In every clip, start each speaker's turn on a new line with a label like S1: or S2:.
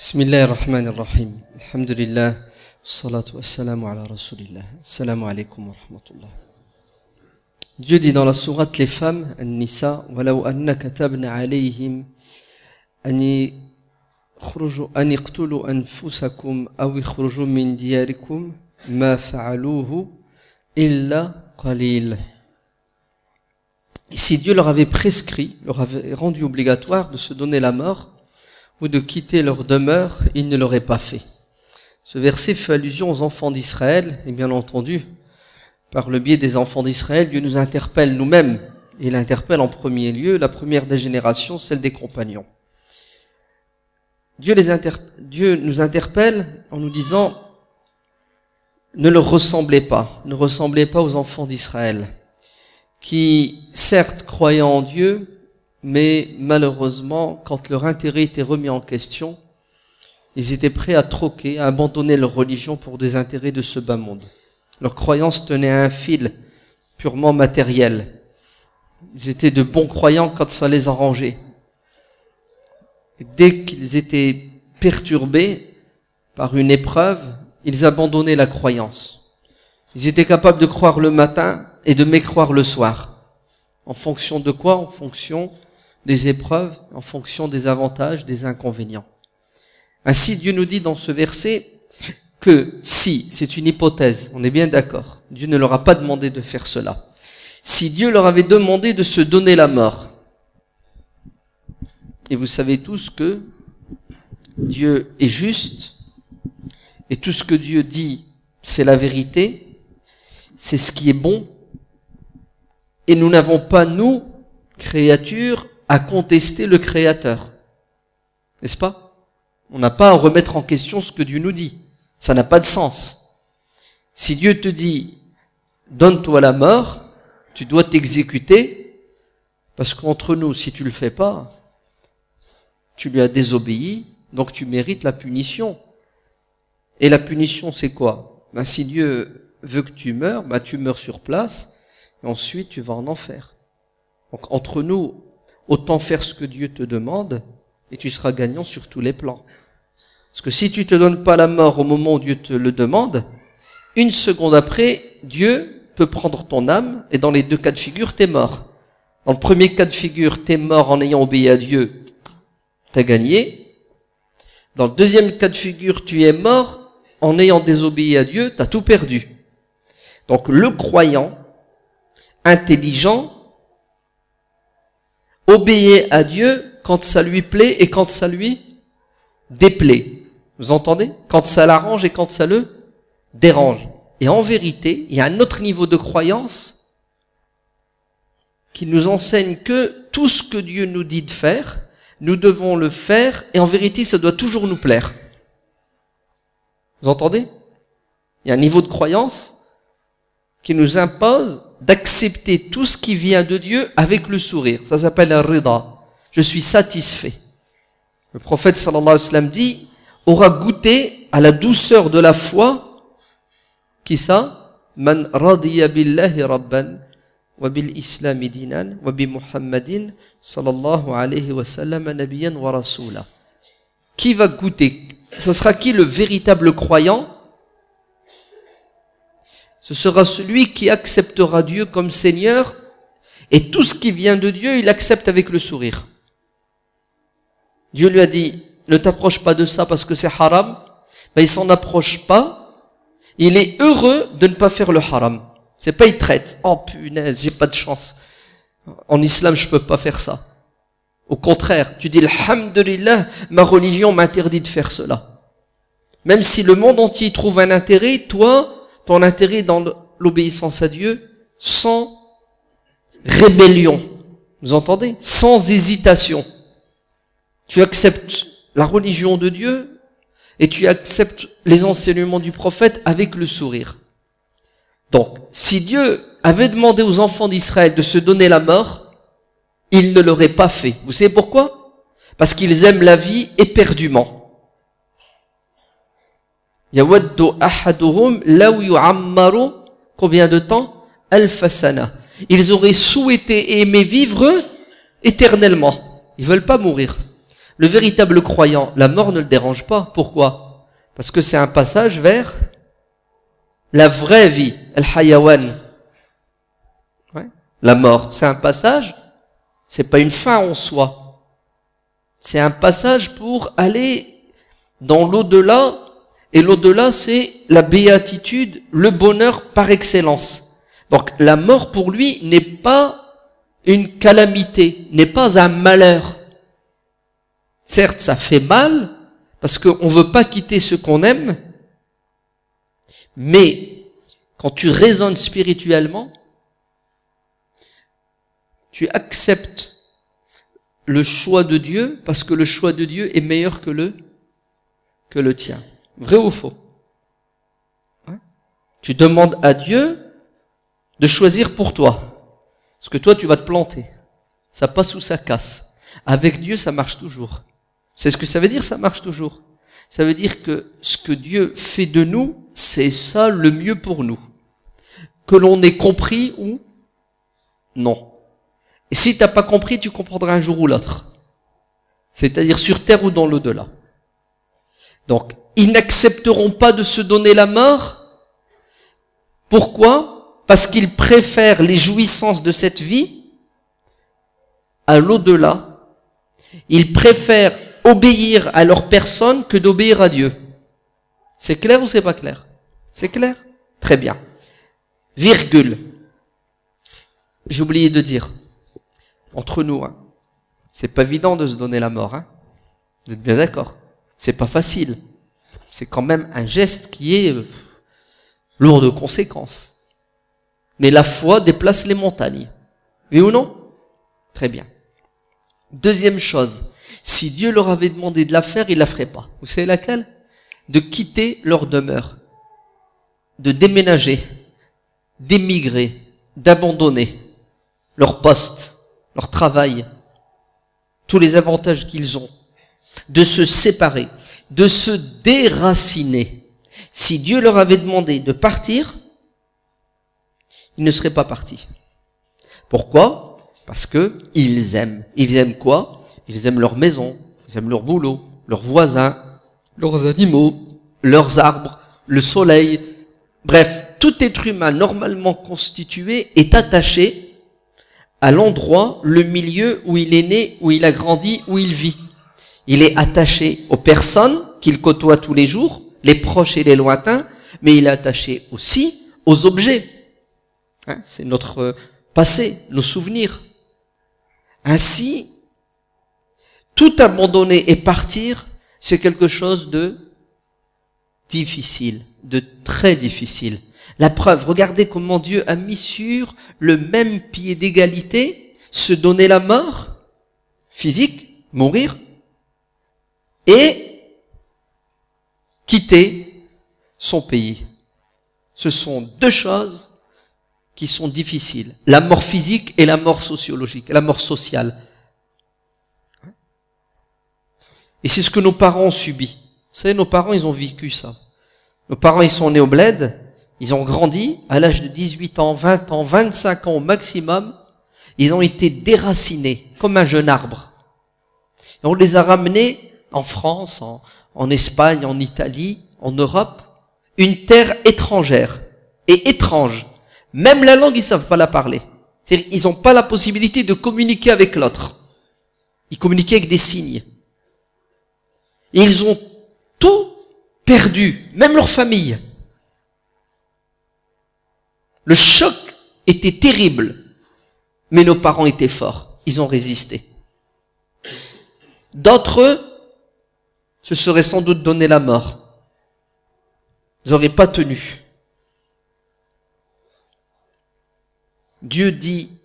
S1: بسم الله الرحمن الرحيم الحمد لله والصلاة والسلام على رسول الله السلام عليكم ورحمة الله. Dieu dit dans la sourate les femmes An-Nisa ولو أن كتبنا عليهم أن اقتلوا أنفسكم أو اخرجوا من دياركم ما فعلوه إلا قليل. Si Dieu leur avait prescrit, leur avait rendu obligatoire de se donner la mort ou de quitter leur demeure, ils ne l'auraient pas fait. Ce verset fait allusion aux enfants d'Israël, et bien entendu, par le biais des enfants d'Israël, Dieu nous interpelle nous-mêmes, et il interpelle en premier lieu la première des générations, celle des compagnons. Dieu nous interpelle en nous disant, ne leur ressemblez pas, ne ressemblez pas aux enfants d'Israël, qui, certes, croyaient en Dieu, mais malheureusement, quand leur intérêt était remis en question, ils étaient prêts à troquer, à abandonner leur religion pour des intérêts de ce bas monde. Leur croyance tenait à un fil purement matériel. Ils étaient de bons croyants quand ça les arrangeait. Et dès qu'ils étaient perturbés par une épreuve, ils abandonnaient la croyance. Ils étaient capables de croire le matin et de mécroire le soir. En fonction de quoi? En fonction des épreuves, en fonction des avantages, des inconvénients. Ainsi, Dieu nous dit dans ce verset que si, c'est une hypothèse, on est bien d'accord, Dieu ne leur a pas demandé de faire cela. Si Dieu leur avait demandé de se donner la mort, et vous savez tous que Dieu est juste, et tout ce que Dieu dit, c'est la vérité, c'est ce qui est bon, et nous n'avons pas, nous, créatures, à contester le Créateur. N'est-ce pas? On n'a pas à remettre en question ce que Dieu nous dit. Ça n'a pas de sens. Si Dieu te dit, donne-toi la mort, tu dois t'exécuter, parce qu'entre nous, si tu le fais pas, tu lui as désobéi, donc tu mérites la punition. Et la punition, c'est quoi? Ben, si Dieu veut que tu meurs, ben, tu meurs sur place, et ensuite tu vas en enfer. Donc entre nous, autant faire ce que Dieu te demande, et tu seras gagnant sur tous les plans. Parce que si tu te donnes pas la mort au moment où Dieu te le demande, une seconde après, Dieu peut prendre ton âme, et dans les deux cas de figure, t'es mort. Dans le premier cas de figure, t'es mort en ayant obéi à Dieu, t'as gagné. Dans le deuxième cas de figure, tu es mort en ayant désobéi à Dieu, t'as tout perdu. Donc le croyant, intelligent, obéit à Dieu quand ça lui plaît et quand ça lui déplaît. Vous entendez? Quand ça l'arrange et quand ça le dérange. Et en vérité, il y a un autre niveau de croyance qui nous enseigne que tout ce que Dieu nous dit de faire, nous devons le faire, et en vérité, ça doit toujours nous plaire. Vous entendez? Il y a un niveau de croyance qui nous impose d'accepter tout ce qui vient de Dieu avec le sourire. Ça s'appelle un rida. Je suis satisfait. Le prophète sallallahu alayhi wa sallam dit, aura goûté à la douceur de la foi. Qui ça? Man radiya billahi rabban wa bil islami dinan wa bi muhammadin sallallahu alayhi wa sallam nabiyyan wa rasula. Qui va goûter? Ce sera qui le véritable croyant? Ce sera celui qui acceptera Dieu comme Seigneur, et tout ce qui vient de Dieu, il accepte avec le sourire. Dieu lui a dit, ne t'approche pas de ça parce que c'est haram. Ben, il s'en approche pas. Il est heureux de ne pas faire le haram. C'est pas il traite. Oh punaise, j'ai pas de chance. En islam, je peux pas faire ça. Au contraire, tu dis, alhamdulillah, ma religion m'interdit de faire cela. Même si le monde entier trouve un intérêt, toi, ton intérêt dans l'obéissance à Dieu, sans rébellion. Vous entendez? Sans hésitation. Tu acceptes la religion de Dieu et tu acceptes les enseignements du prophète avec le sourire. Donc, si Dieu avait demandé aux enfants d'Israël de se donner la mort, il ne l'aurait pas fait. Vous savez pourquoi? Parce qu'ils aiment la vie éperdument. Yawaddu ahaduhum law yu'ammaru, combien de temps? Alf sana. Ils auraient souhaité et aimé vivre éternellement. Ils veulent pas mourir. Le véritable croyant, la mort ne le dérange pas. Pourquoi? Parce que c'est un passage vers la vraie vie, al-hayawan. Ouais. La mort, c'est un passage, c'est pas une fin en soi. C'est un passage pour aller dans l'au-delà, et l'au-delà, c'est la béatitude, le bonheur par excellence. Donc la mort pour lui n'est pas une calamité, n'est pas un malheur. Certes, ça fait mal, parce qu'on ne veut pas quitter ce qu'on aime, mais quand tu raisonnes spirituellement, tu acceptes le choix de Dieu, parce que le choix de Dieu est meilleur que le tien. Vrai ou faux? Ouais. Tu demandes à Dieu de choisir pour toi. Parce que toi, tu vas te planter. Ça passe ou ça casse. Avec Dieu, ça marche toujours. C'est ce que ça veut dire, ça marche toujours. Ça veut dire que ce que Dieu fait de nous, c'est ça le mieux pour nous. Que l'on ait compris ou non. Et si t'as pas compris, tu comprendras un jour ou l'autre. C'est-à-dire sur terre ou dans l'au-delà. Donc, ils n'accepteront pas de se donner la mort. Pourquoi? Parce qu'ils préfèrent les jouissances de cette vie à l'au-delà. Ils préfèrent obéir à leur personne que d'obéir à Dieu. C'est clair ou c'est pas clair? C'est clair? Très bien. Virgule. J'ai oublié de dire. Entre nous, hein, c'est pas évident de se donner la mort. Hein. Vous êtes bien d'accord? C'est pas facile. C'est quand même un geste qui est lourd de conséquences. Mais la foi déplace les montagnes. Oui ou non? Très bien. Deuxième chose. Si Dieu leur avait demandé de la faire, ils la feraient pas. Vous savez laquelle? De quitter leur demeure. De déménager. D'émigrer. D'abandonner. Leur poste. Leur travail. Tous les avantages qu'ils ont. De se séparer. De se déraciner. Si Dieu leur avait demandé de partir, ils ne seraient pas partis. Pourquoi? Parce que ils aiment. Ils aiment quoi? Ils aiment leur maison, ils aiment leur boulot, leurs voisins, leurs animaux, leurs arbres, le soleil. Bref, tout être humain normalement constitué est attaché à l'endroit, le milieu où il est né, où il a grandi, où il vit. Il est attaché aux personnes qu'il côtoie tous les jours, les proches et les lointains, mais il est attaché aussi aux objets. Hein, c'est notre passé, nos souvenirs. Ainsi, tout abandonner et partir, c'est quelque chose de difficile, de très difficile. La preuve, regardez comment Dieu a mis sur le même pied d'égalité se donner la mort physique, mourir, et quitter son pays. Ce sont deux choses qui sont difficiles. La mort physique et la mort sociologique, la mort sociale. Et c'est ce que nos parents ont subi. Vous savez, nos parents, ils ont vécu ça. Nos parents, ils sont nés au bled, ils ont grandi, à l'âge de 18 ans, 20 ans, 25 ans au maximum, ils ont été déracinés, comme un jeune arbre. Et on les a ramenés en France, en Espagne, en Italie, en Europe, une terre étrangère et étrange. Même la langue, ils savent pas la parler. C'est-à-dire, ils n'ont pas la possibilité de communiquer avec l'autre. Ils communiquaient avec des signes. Et ils ont tout perdu, même leur famille. Le choc était terrible, mais nos parents étaient forts. Ils ont résisté. D'autres se seraient sans doute donné la mort. Ils n'auraient pas tenu. Dieu dit,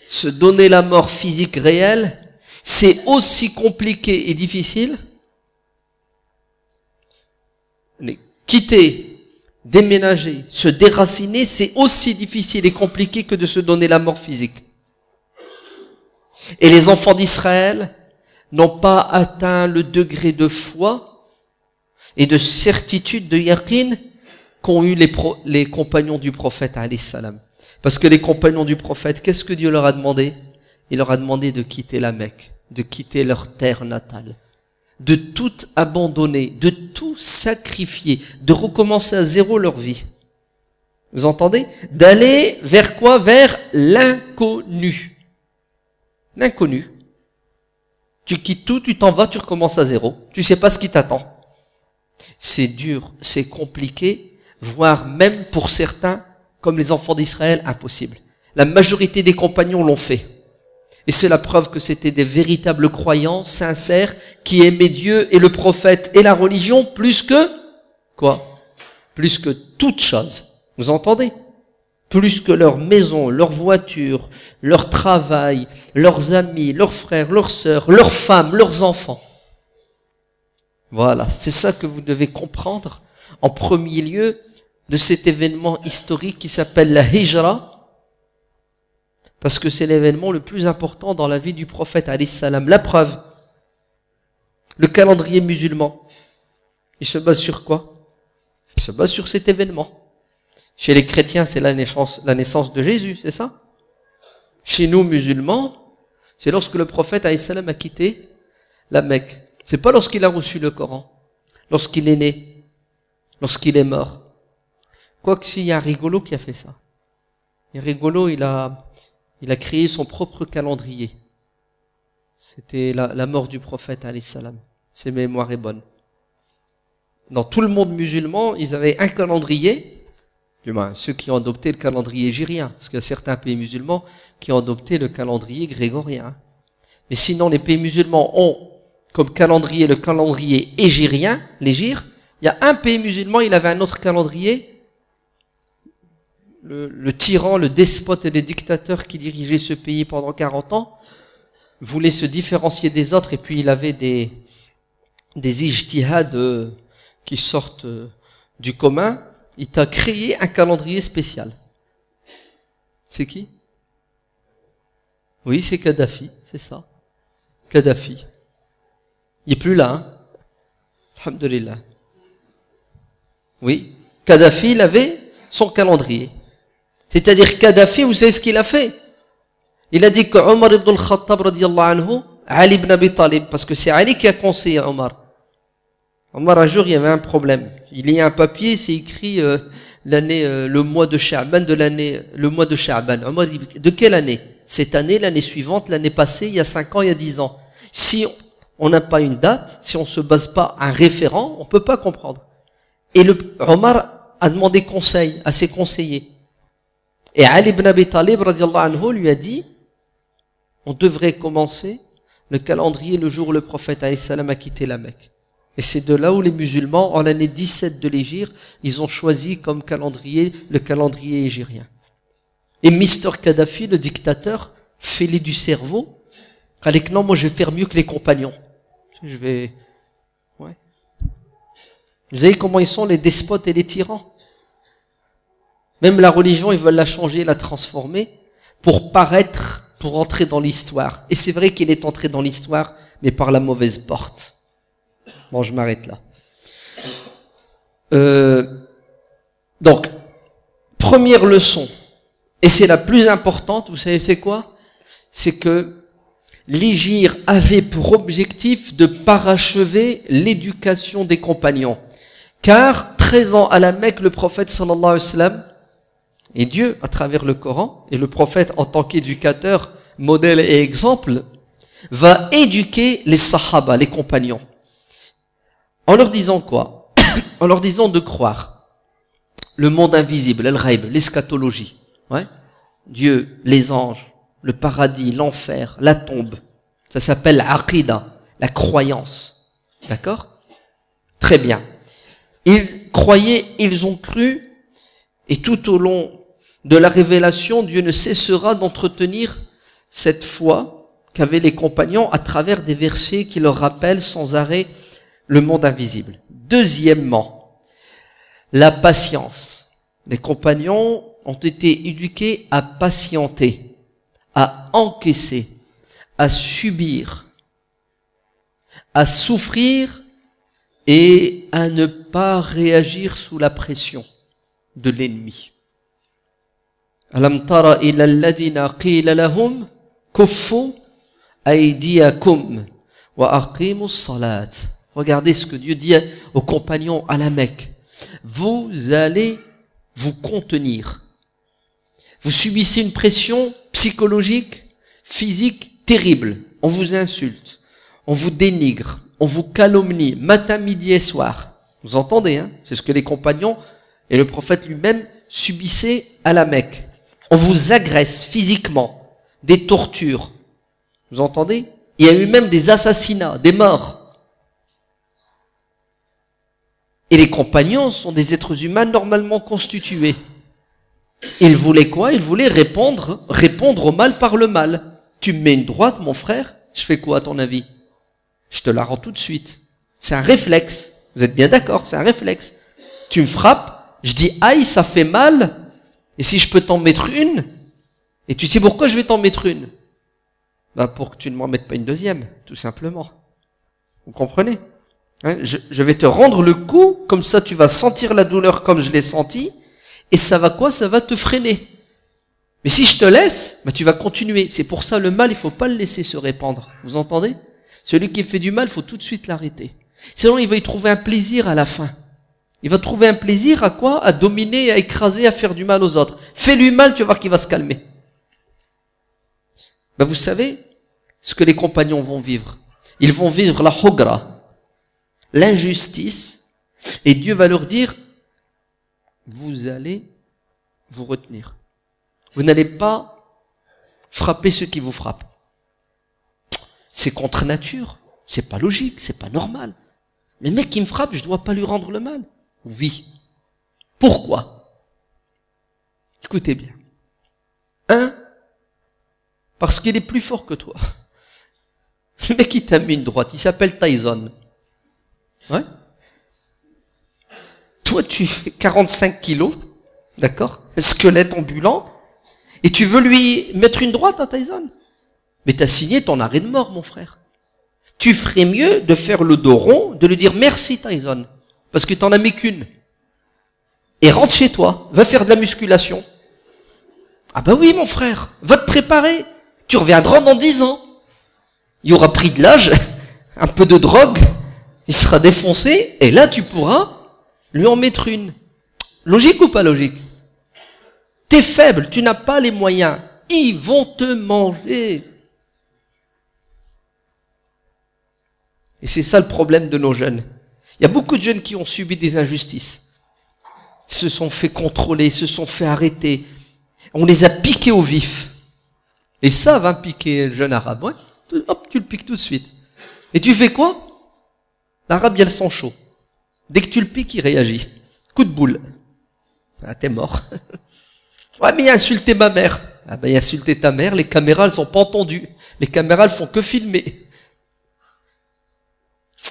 S1: se donner la mort physique réelle, c'est aussi compliqué et difficile. Quitter, déménager, se déraciner, c'est aussi difficile et compliqué que de se donner la mort physique. Et les enfants d'Israël n'ont pas atteint le degré de foi et de certitude de yaqin qu'ont eu les compagnons du prophète, alayhi salam. Parce que les compagnons du prophète, qu'est-ce que Dieu leur a demandé? Il leur a demandé de quitter la Mecque, de quitter leur terre natale, de tout abandonner, de tout sacrifier, de recommencer à zéro leur vie. Vous entendez? D'aller vers quoi? Vers l'inconnu. L'inconnu. Tu quittes tout, tu t'en vas, tu recommences à zéro. Tu sais pas ce qui t'attend. C'est dur, c'est compliqué, voire même pour certains, comme les enfants d'Israël, impossible. La majorité des compagnons l'ont fait. Et c'est la preuve que c'était des véritables croyants, sincères, qui aimaient Dieu et le prophète et la religion plus que, quoi? Plus que toute chose. Vous entendez? Plus que leur maison, leur voiture, leur travail, leurs amis, leurs frères, leurs sœurs, leurs femmes, leurs enfants. Voilà, c'est ça que vous devez comprendre en premier lieu de cet événement historique qui s'appelle la Hijra, parce que c'est l'événement le plus important dans la vie du prophète alayhi salam. La preuve, le calendrier musulman, il se base sur quoi? Il se base sur cet événement. Chez les chrétiens, c'est la naissance de Jésus, c'est ça? Chez nous, musulmans, c'est lorsque le prophète alayhi salam a quitté la Mecque. C'est pas lorsqu'il a reçu le Coran, lorsqu'il est né, lorsqu'il est mort. Quoique s'il y a un rigolo qui a fait ça. Et rigolo, il a créé son propre calendrier. C'était la mort du prophète alayhi salam. Ses mémoires est bonne. Dans tout le monde musulman, ils avaient un calendrier. Du moins, ceux qui ont adopté le calendrier hégirien, parce qu'il y a certains pays musulmans qui ont adopté le calendrier grégorien. Mais sinon, les pays musulmans ont comme calendrier le calendrier hégirien, l'hégire. Il y a un pays musulman, il avait un autre calendrier. Le tyran, le despote et le dictateur qui dirigeait ce pays pendant 40 ans voulait se différencier des autres, et puis il avait des ijtihads qui sortent du commun. Il t'a créé un calendrier spécial. C'est qui? Oui, c'est Kadhafi, c'est ça. Kadhafi. Il n'est plus là, hein? Alhamdulillah. Oui, Kadhafi, il avait son calendrier. C'est-à-dire Kadhafi, vous savez ce qu'il a fait? Il a dit que Omar ibn al-Khattab, radiyallahu anhu, Ali ibn Abi Talib, parce que c'est Ali qui a conseillé à Omar. Omar, un jour, il y avait un problème. Il y a un papier, c'est écrit le mois de Sha'ban le mois de Sha'ban. Omar dit, de quelle année? Cette année, l'année suivante, l'année passée, il y a 5 ans, il y a 10 ans. Si on n'a pas une date, si on se base pas à un référent, on peut pas comprendre. Et Omar a demandé conseil à ses conseillers. Et Ali ibn Abi Talib, radiallahu anhu, lui a dit, on devrait commencer le calendrier le jour où le prophète alayhi salam a quitté la Mecque. Et c'est de là où les musulmans, en l'année 17 de l'Hégire, ils ont choisi comme calendrier le calendrier hégirien. Et Mister Kadhafi, le dictateur, fêlé du cerveau, a dit que non, moi je vais faire mieux que les compagnons. Ouais. Vous savez comment ils sont les despotes et les tyrans? Même la religion, ils veulent la changer, la transformer pour paraître, pour entrer dans l'histoire. Et c'est vrai qu'il est entré dans l'histoire, mais par la mauvaise porte. Bon, je m'arrête là. Donc, première leçon, et c'est la plus importante, vous savez c'est quoi? C'est que l'hégire avait pour objectif de parachever l'éducation des compagnons. Car 13 ans à la Mecque, le prophète sallallahu alayhi wa sallam, et Dieu à travers le Coran, et le prophète en tant qu'éducateur, modèle et exemple, va éduquer les sahaba, les compagnons. En leur disant quoi? En leur disant de croire le monde invisible, al-ghaib, l'eschatologie, ouais? Dieu, les anges, le paradis, l'enfer, la tombe. Ça s'appelle l'aqida, la croyance. D'accord? Très bien. Ils croyaient, ils ont cru, et tout au long de la révélation, Dieu ne cessera d'entretenir cette foi qu'avaient les compagnons à travers des versets qui leur rappellent sans arrêt le monde invisible. Deuxièmement, la patience. Les compagnons ont été éduqués à patienter, à encaisser, à subir, à souffrir et à ne pas réagir sous la pression de l'ennemi. Alam tara ila alladhina qila lahum kuffu aydiyakum Wa aqimus salat. Regardez ce que Dieu dit aux compagnons à la Mecque. Vous allez vous contenir. Vous subissez une pression psychologique, physique terrible. On vous insulte, on vous dénigre, on vous calomnie, matin, midi et soir. Vous entendez, hein? C'est ce que les compagnons et le prophète lui-même subissaient à la Mecque. On vous agresse physiquement, des tortures. Vous entendez? Il y a eu même des assassinats, des morts. Et les compagnons sont des êtres humains normalement constitués. Ils voulaient quoi? Ils voulaient répondre au mal par le mal. Tu me mets une droite, mon frère, je fais quoi à ton avis? Je te la rends tout de suite. C'est un réflexe. Vous êtes bien d'accord? C'est un réflexe. Tu me frappes, je dis aïe, ça fait mal. Et si je peux t'en mettre une, et tu sais pourquoi je vais t'en mettre une? Ben pour que tu ne m'en mettes pas une deuxième, tout simplement. Vous comprenez? Hein, je vais te rendre le coup, comme ça tu vas sentir la douleur comme je l'ai senti, et ça va quoi? Ça va te freiner. Mais si je te laisse, ben tu vas continuer. C'est pour ça le mal, il faut pas le laisser se répandre. Vous entendez? Celui qui fait du mal, il faut tout de suite l'arrêter. Sinon, il va y trouver un plaisir à la fin. Il va trouver un plaisir à quoi? À dominer, à écraser, à faire du mal aux autres. Fais-lui mal, tu vas voir qu'il va se calmer. Ben vous savez ce que les compagnons vont vivre. Ils vont vivre la hugra, l'injustice, et Dieu va leur dire, vous allez vous retenir. Vous n'allez pas frapper ceux qui vous frappent. C'est contre nature, c'est pas logique, c'est pas normal. Le mec qui me frappe, je dois pas lui rendre le mal. Oui. Pourquoi? Écoutez bien. Parce qu'il est plus fort que toi. Le mec qui t'a mis une droite, il s'appelle Tyson. Ouais. Toi, tu fais 45 kilos, d'accord? Squelette ambulant, et tu veux lui mettre une droite à Tyson? Mais t'as signé ton arrêt de mort, mon frère. Tu ferais mieux de faire le dos rond, de lui dire merci Tyson, parce que t'en as mis qu'une. Et rentre chez toi, va faire de la musculation. Ah bah oui, mon frère, va te préparer. Tu reviendras dans 10 ans. Il aura pris de l'âge, un peu de drogue, il sera défoncé, et là tu pourras lui en mettre une. Logique ou pas logique? T'es faible, tu n'as pas les moyens. Ils vont te manger. Et c'est ça le problème de nos jeunes. Il y a beaucoup de jeunes qui ont subi des injustices. Ils se sont fait contrôler, se sont fait arrêter. On les a piqués au vif. Et ça va piquer le jeune arabe. Ouais. Hop, tu le piques tout de suite. Et tu fais quoi? L'arabe, il a le sang chaud. Dès que tu le piques, il réagit. Coup de boule. Ah, t'es mort. Ouais, mais il a insulté ma mère. Ah ben, il a insulté ta mère, les caméras, elles sont pas entendues. Les caméras, elles font que filmer.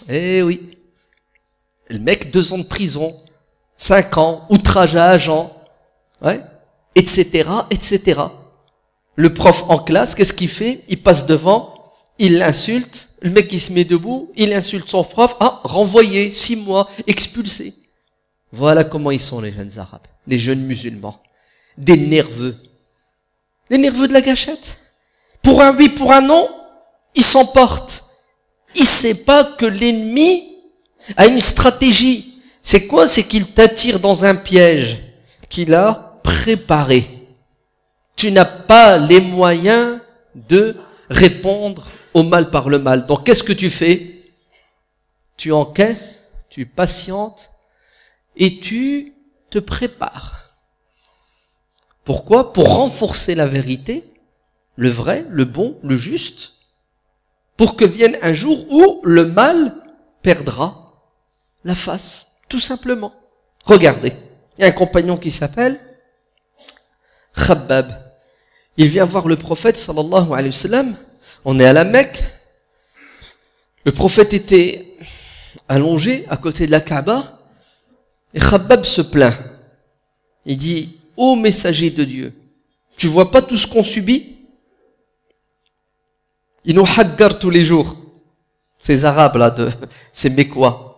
S1: Eh oui. Le mec, 2 ans de prison, 5 ans, outrage à agent, ouais, etc., etc. Le prof en classe, qu'est-ce qu'il fait? Il passe devant, il l'insulte, le mec il se met debout, il insulte son prof, ah, renvoyé, 6 mois, expulsé. Voilà comment ils sont les jeunes arabes, les jeunes musulmans. Des nerveux. Des nerveux de la gâchette. Pour un oui, pour un non, ils s'emportent. Il sait pas que l'ennemi a une stratégie. C'est quoi? C'est qu'il t'attire dans un piège qu'il a préparé. Tu n'as pas les moyens de répondre au mal par le mal. Donc qu'est-ce que tu fais? Tu encaisses, tu patientes et tu te prépares. Pourquoi? Pour renforcer la vérité, le vrai, le bon, le juste, pour que vienne un jour où le mal perdra la face, tout simplement. Regardez, il y a un compagnon qui s'appelle Khabbab. Il vient voir le prophète sallallahu alayhi wa sallam. On est à la Mecque. Le prophète était allongé à côté de la Kaaba. Et Khabbab se plaint. Il dit, ô messager de Dieu, tu vois pas tout ce qu'on subit? Ils nous haggarent tous les jours. Ces Arabes là, ces Mécois.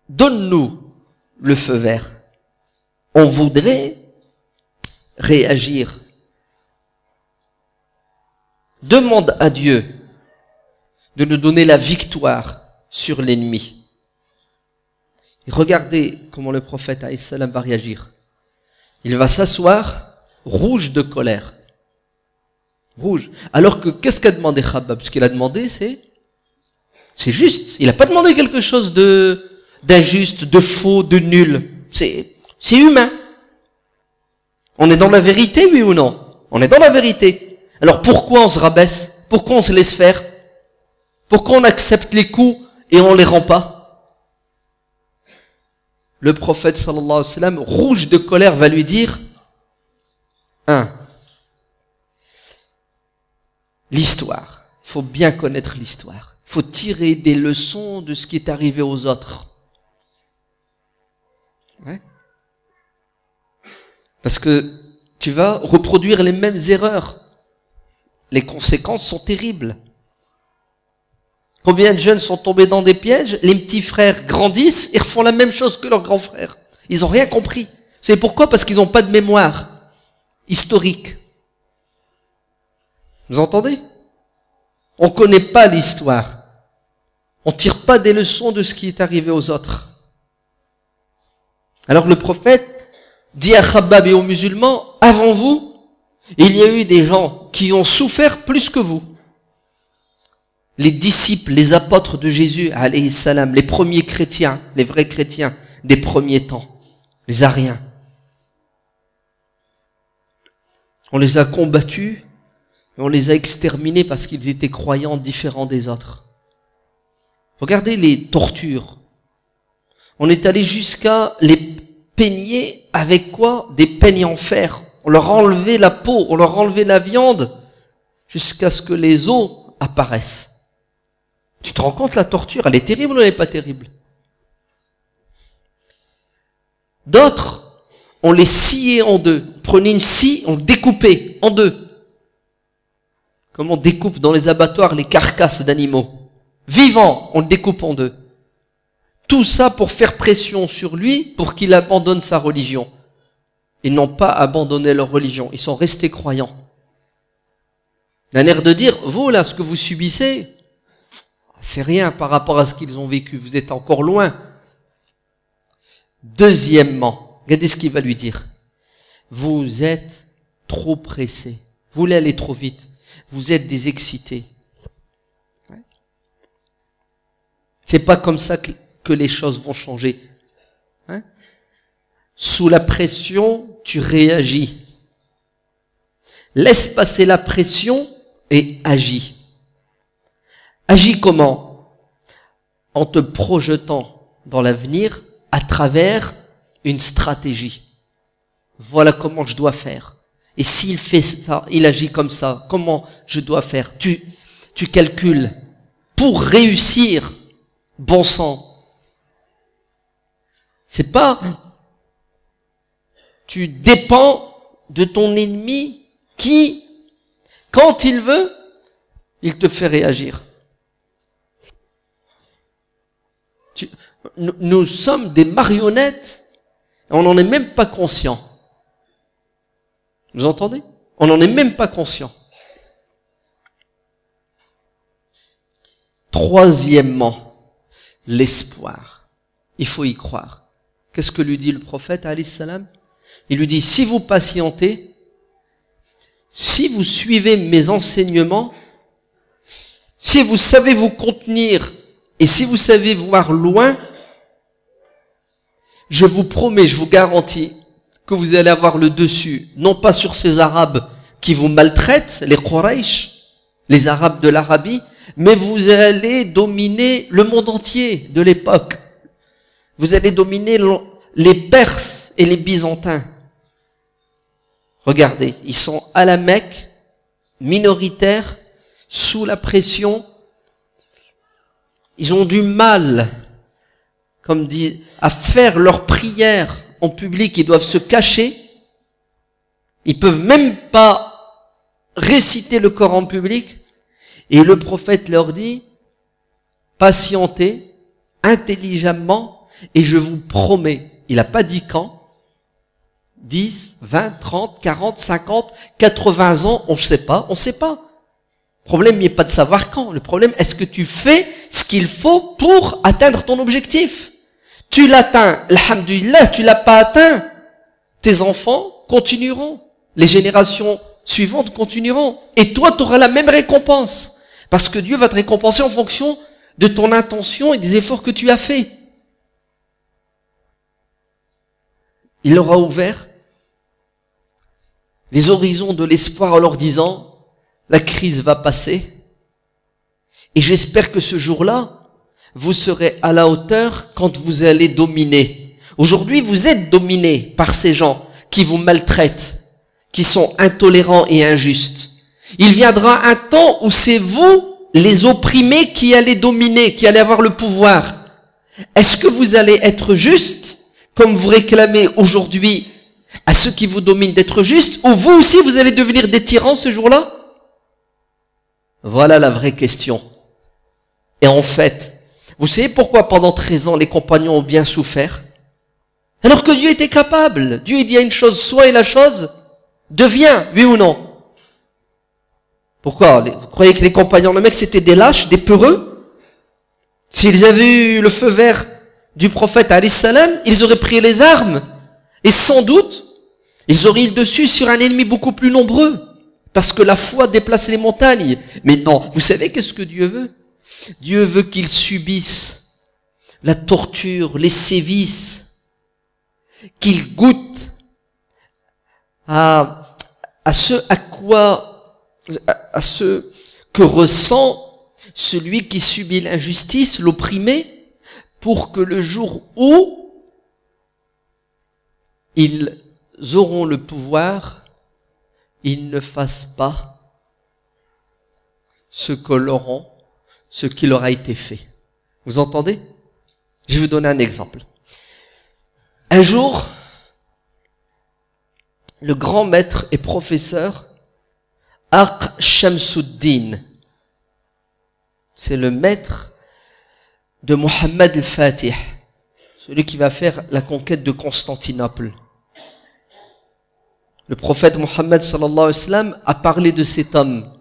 S1: Donne-nous le feu vert. On voudrait réagir. Demande à Dieu de nous donner la victoire sur l'ennemi. Et regardez comment le prophète alayhi salam va réagir. Il va s'asseoir rouge de colère. Rouge. Alors que qu'est-ce qu'a demandé Khabbab? Ce qu'il a demandé, c'est juste. Il n'a pas demandé quelque chose d'injuste, de faux, de nul. C'est humain. On est dans la vérité, oui ou non? On est dans la vérité. Alors pourquoi on se rabaisse? Pourquoi on se laisse faire? Pourquoi on accepte les coups et on les rend pas? Le prophète sallallahu alayhi wa sallam, rouge de colère, va lui dire 1. L'histoire. Il faut bien connaître l'histoire. Il faut tirer des leçons de ce qui est arrivé aux autres. Ouais. Parce que tu vas reproduire les mêmes erreurs. Les conséquences sont terribles. Combien de jeunes sont tombés dans des pièges? Les petits frères grandissent et refont la même chose que leurs grands frères. Ils n'ont rien compris. Vous savez pourquoi? Parce qu'ils n'ont pas de mémoire historique. Vous entendez? On ne connaît pas l'histoire. On ne tire pas des leçons de ce qui est arrivé aux autres. Alors le prophète dit à Khabbab et aux musulmans, avant vous, il y a eu des gens qui ont souffert plus que vous. Les disciples, les apôtres de Jésus, alayhi salam, les premiers chrétiens, les vrais chrétiens des premiers temps, les Ariens. On les a combattus, et on les a exterminés parce qu'ils étaient croyants différents des autres. Regardez les tortures. On est allé jusqu'à les peigner avec quoi? Des peignes en fer. On leur a enlevé la peau, on leur a enlevé la viande, jusqu'à ce que les os apparaissent. Tu te rends compte, la torture, elle est terrible ou elle n'est pas terrible? D'autres, on les sciait en deux. Prenez une scie, on découpait en deux. Comme on découpe dans les abattoirs les carcasses d'animaux. Vivants, on le découpe en deux. Tout ça pour faire pression sur lui, pour qu'il abandonne sa religion. Ils n'ont pas abandonné leur religion, ils sont restés croyants. D'un air de dire, vous là, ce que vous subissez, c'est rien par rapport à ce qu'ils ont vécu, vous êtes encore loin. Deuxièmement, regardez ce qu'il va lui dire. Vous êtes trop pressé, vous voulez aller trop vite, vous êtes des excités. C'est pas comme ça que les choses vont changer. Sous la pression, tu réagis. Laisse passer la pression et agis. Agis comment? En te projetant dans l'avenir à travers une stratégie. Voilà comment je dois faire. Et s'il fait ça, il agit comme ça, comment je dois faire? Tu calcules. Pour réussir, bon sang. C'est pas... Tu dépends de ton ennemi qui, quand il veut, il te fait réagir. Nous sommes des marionnettes et on n'en est même pas conscient. Vous entendez? On n'en est même pas conscient. Troisièmement, l'espoir. Il faut y croire. Qu'est-ce que lui dit le prophète, alayhi salam? Il lui dit, si vous patientez, si vous suivez mes enseignements, si vous savez vous contenir et si vous savez voir loin, je vous promets, je vous garantis que vous allez avoir le dessus, non pas sur ces Arabes qui vous maltraitent, les Quraysh, les Arabes de l'Arabie, mais vous allez dominer le monde entier de l'époque. Vous allez dominer les Perses et les Byzantins. Regardez, ils sont à la Mecque, minoritaires, sous la pression. Ils ont du mal, comme dit, à faire leurs prières en public. Ils doivent se cacher. Ils peuvent même pas réciter le Coran en public. Et le prophète leur dit, patientez intelligemment et je vous promets, il n'a pas dit quand, 10, 20, 30, 40, 50, 80 ans, on ne sait pas. Le problème n'est pas de savoir quand. Le problème, est-ce que tu fais ce qu'il faut pour atteindre ton objectif? Tu l'atteins, alhamdulillah, tu l'as pas atteint. Tes enfants continueront. Les générations suivantes continueront. Et toi, tu auras la même récompense. Parce que Dieu va te récompenser en fonction de ton intention et des efforts que tu as faits. Il leur a ouvert les horizons de l'espoir en leur disant, la crise va passer. Et j'espère que ce jour-là, vous serez à la hauteur quand vous allez dominer. Aujourd'hui, vous êtes dominé par ces gens qui vous maltraitent, qui sont intolérants et injustes. Il viendra un temps où c'est vous, les opprimés, qui allez dominer, qui allez avoir le pouvoir. Est-ce que vous allez être juste, comme vous réclamez aujourd'hui à ceux qui vous dominent d'être justes, ou vous aussi vous allez devenir des tyrans ce jour-là? Voilà la vraie question. Et en fait, vous savez pourquoi pendant 13 ans les compagnons ont bien souffert? Alors que Dieu était capable. Dieu dit à une chose, soit et la chose devient, oui ou non? Pourquoi? Vous croyez que les compagnons, le mec, c'était des lâches, des peureux? S'ils avaient eu le feu vert du prophète alayhi salam, ils auraient pris les armes. Et sans doute, ils auraient eu le dessus sur un ennemi beaucoup plus nombreux. Parce que la foi déplace les montagnes. Mais non, vous savez qu'est-ce que Dieu veut? Dieu veut qu'ils subissent la torture, les sévices, qu'ils goûtent à ce que ressent celui qui subit l'injustice, l'opprimé, pour que le jour où ils auront le pouvoir, ils ne fassent pas ce qui leur a été fait. Vous entendez? Je vais vous donner un exemple. Un jour, le grand maître et professeur Aq Shamsuddin, c'est le maître de Mohammed al-Fatih, celui qui va faire la conquête de Constantinople. Le prophète Mohammed sallallahu alayhi wa sallam a parlé de cet homme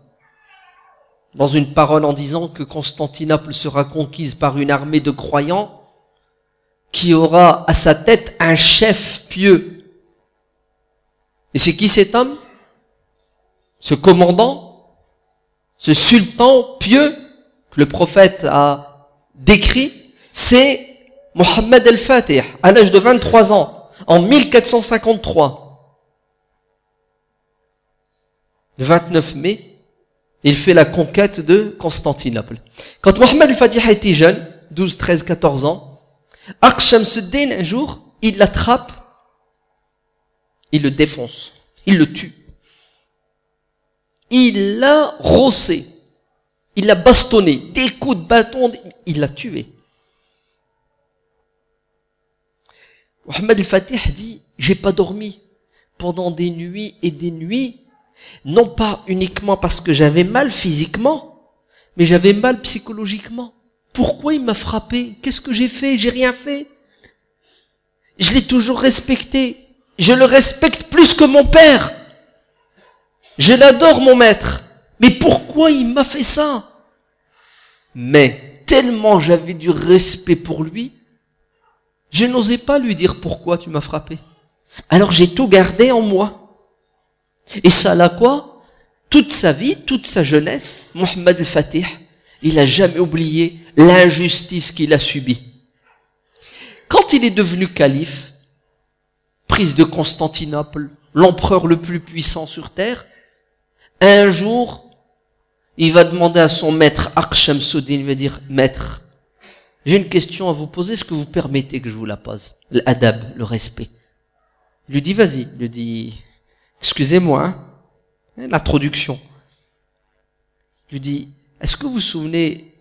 S1: dans une parole en disant que Constantinople sera conquise par une armée de croyants qui aura à sa tête un chef pieux. Et c'est qui cet homme? Ce commandant, ce sultan pieux que le prophète a décrit, c'est Mohammed al-Fatih, à l'âge de 23 ans, en 1453. Le 29 mai, il fait la conquête de Constantinople. Quand Mohammed al-Fatih était jeune, 12, 13, 14 ans, Aq Shamsuddin, un jour, il l'attrape, il le défonce, il le tue. Il l'a rossé, il l'a bastonné, des coups de bâton, il l'a tué. Mohammed al-Fatih dit, j'ai pas dormi pendant des nuits et des nuits, non pas uniquement parce que j'avais mal physiquement, mais j'avais mal psychologiquement. Pourquoi il m'a frappé? Qu'est-ce que j'ai fait? J'ai rien fait. Je l'ai toujours respecté. Je le respecte plus que mon père. Je l'adore, mon maître. Mais pourquoi il m'a fait ça? Mais tellement j'avais du respect pour lui, je n'osais pas lui dire pourquoi tu m'as frappé. Alors j'ai tout gardé en moi. Et ça là quoi? Toute sa vie, toute sa jeunesse, Mohammed al-Fatih, il n'a jamais oublié l'injustice qu'il a subie. Quand il est devenu calife, prise de Constantinople, l'empereur le plus puissant sur terre, un jour, il va demander à son maître, Aq Shamsuddin, il va dire, maître, j'ai une question à vous poser, est-ce que vous permettez que je vous la pose? L'adab, le respect. Il lui dit, vas-y. Il lui dit, excusez-moi, hein, l'introduction. Il lui dit, est-ce que vous vous souvenez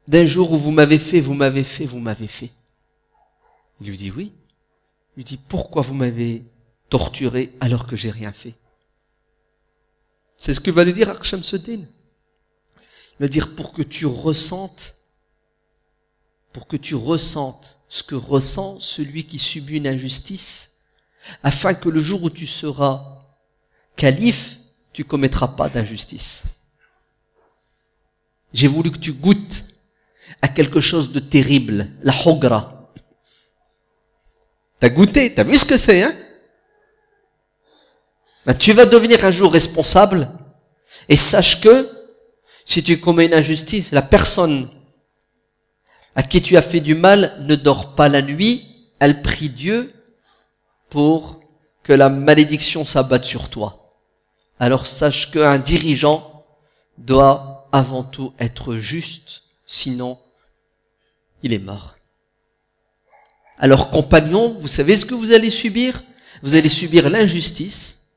S1: d'un jour où vous m'avez fait? Il lui dit, oui. Il lui dit, pourquoi vous m'avez torturé alors que j'ai rien fait? C'est ce que va lui dire Aq Shamsuddin. Il va dire, pour que tu ressentes ce que ressent celui qui subit une injustice, afin que le jour où tu seras calife, tu commettras pas d'injustice. J'ai voulu que tu goûtes à quelque chose de terrible, la hugra. T'as goûté, t'as vu ce que c'est, hein? Ben, tu vas devenir un jour responsable, et sache que, si tu commets une injustice, la personne à qui tu as fait du mal ne dort pas la nuit, elle prie Dieu pour que la malédiction s'abatte sur toi. Alors sache qu'un dirigeant doit avant tout être juste, sinon il est mort. Alors compagnons, vous savez ce que vous allez subir? Vous allez subir l'injustice,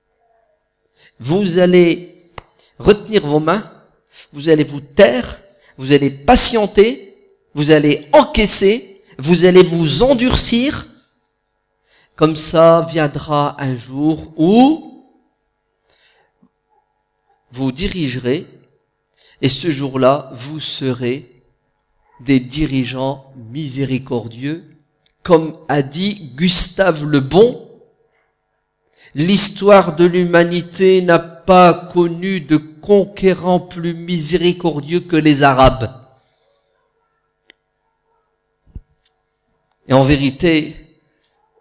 S1: vous allez retenir vos mains, vous allez vous taire, vous allez patienter, vous allez encaisser, vous allez vous endurcir. Comme ça viendra un jour où vous dirigerez, et ce jour-là, vous serez des dirigeants miséricordieux. Comme a dit Gustave Le Bon, l'histoire de l'humanité n'a pas connu de conquérants plus miséricordieux que les Arabes. Et en vérité,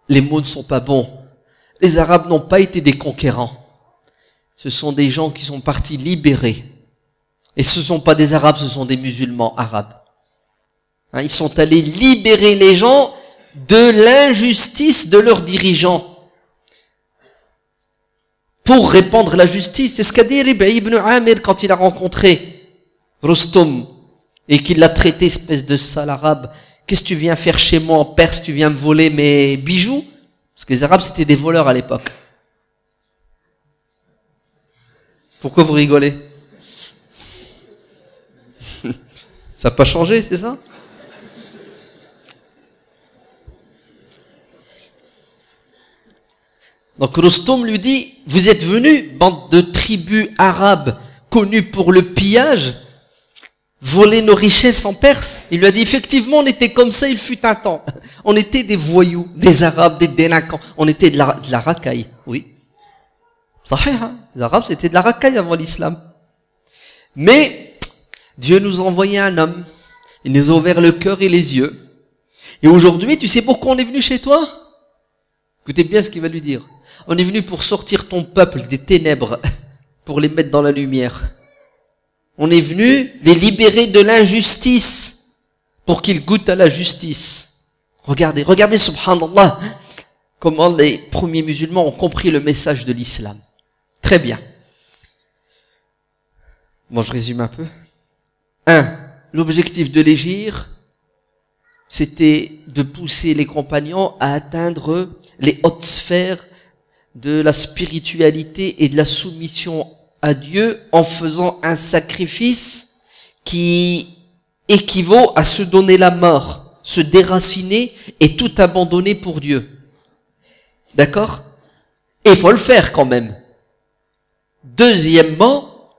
S1: les mots ne sont pas bons. Les Arabes n'ont pas été des conquérants. Ce sont des gens qui sont partis libérer. Et ce ne sont pas des Arabes, ce sont des musulmans arabes. Hein, ils sont allés libérer les gens de l'injustice de leurs dirigeants pour répandre la justice. C'est ce qu'a dit Rib'i ibn Amir quand il a rencontré Rostom et qu'il l'a traité espèce de sale arabe. Qu'est-ce que tu viens faire chez moi en Perse? Tu viens me voler mes bijoux? Parce que les Arabes c'était des voleurs à l'époque. Pourquoi vous rigolez? Ça n'a pas changé, c'est ça? Donc Rostom lui dit, vous êtes venus, bande de tribus arabes connues pour le pillage, voler nos richesses en Perse? Il lui a dit, effectivement, on était comme ça, il fut un temps. On était des voyous, des Arabes, des délinquants. On était de la racaille, oui. Sahih, hein? Les Arabes, c'était de la racaille avant l'islam. Mais Dieu nous a envoyé un homme. Il nous a ouvert le cœur et les yeux. Et aujourd'hui, tu sais pourquoi on est venu chez toi? Écoutez bien ce qu'il va lui dire. On est venu pour sortir ton peuple des ténèbres, pour les mettre dans la lumière. On est venu les libérer de l'injustice, pour qu'ils goûtent à la justice. Regardez, regardez, subhanallah, comment les premiers musulmans ont compris le message de l'islam. Très bien. Bon, je résume un peu. 1. L'objectif de l'hégire, c'était de pousser les compagnons à atteindre les hautes sphères de la spiritualité et de la soumission à Dieu en faisant un sacrifice qui équivaut à se donner la mort, se déraciner et tout abandonner pour Dieu. D'accord? Et il faut le faire quand même. Deuxièmement,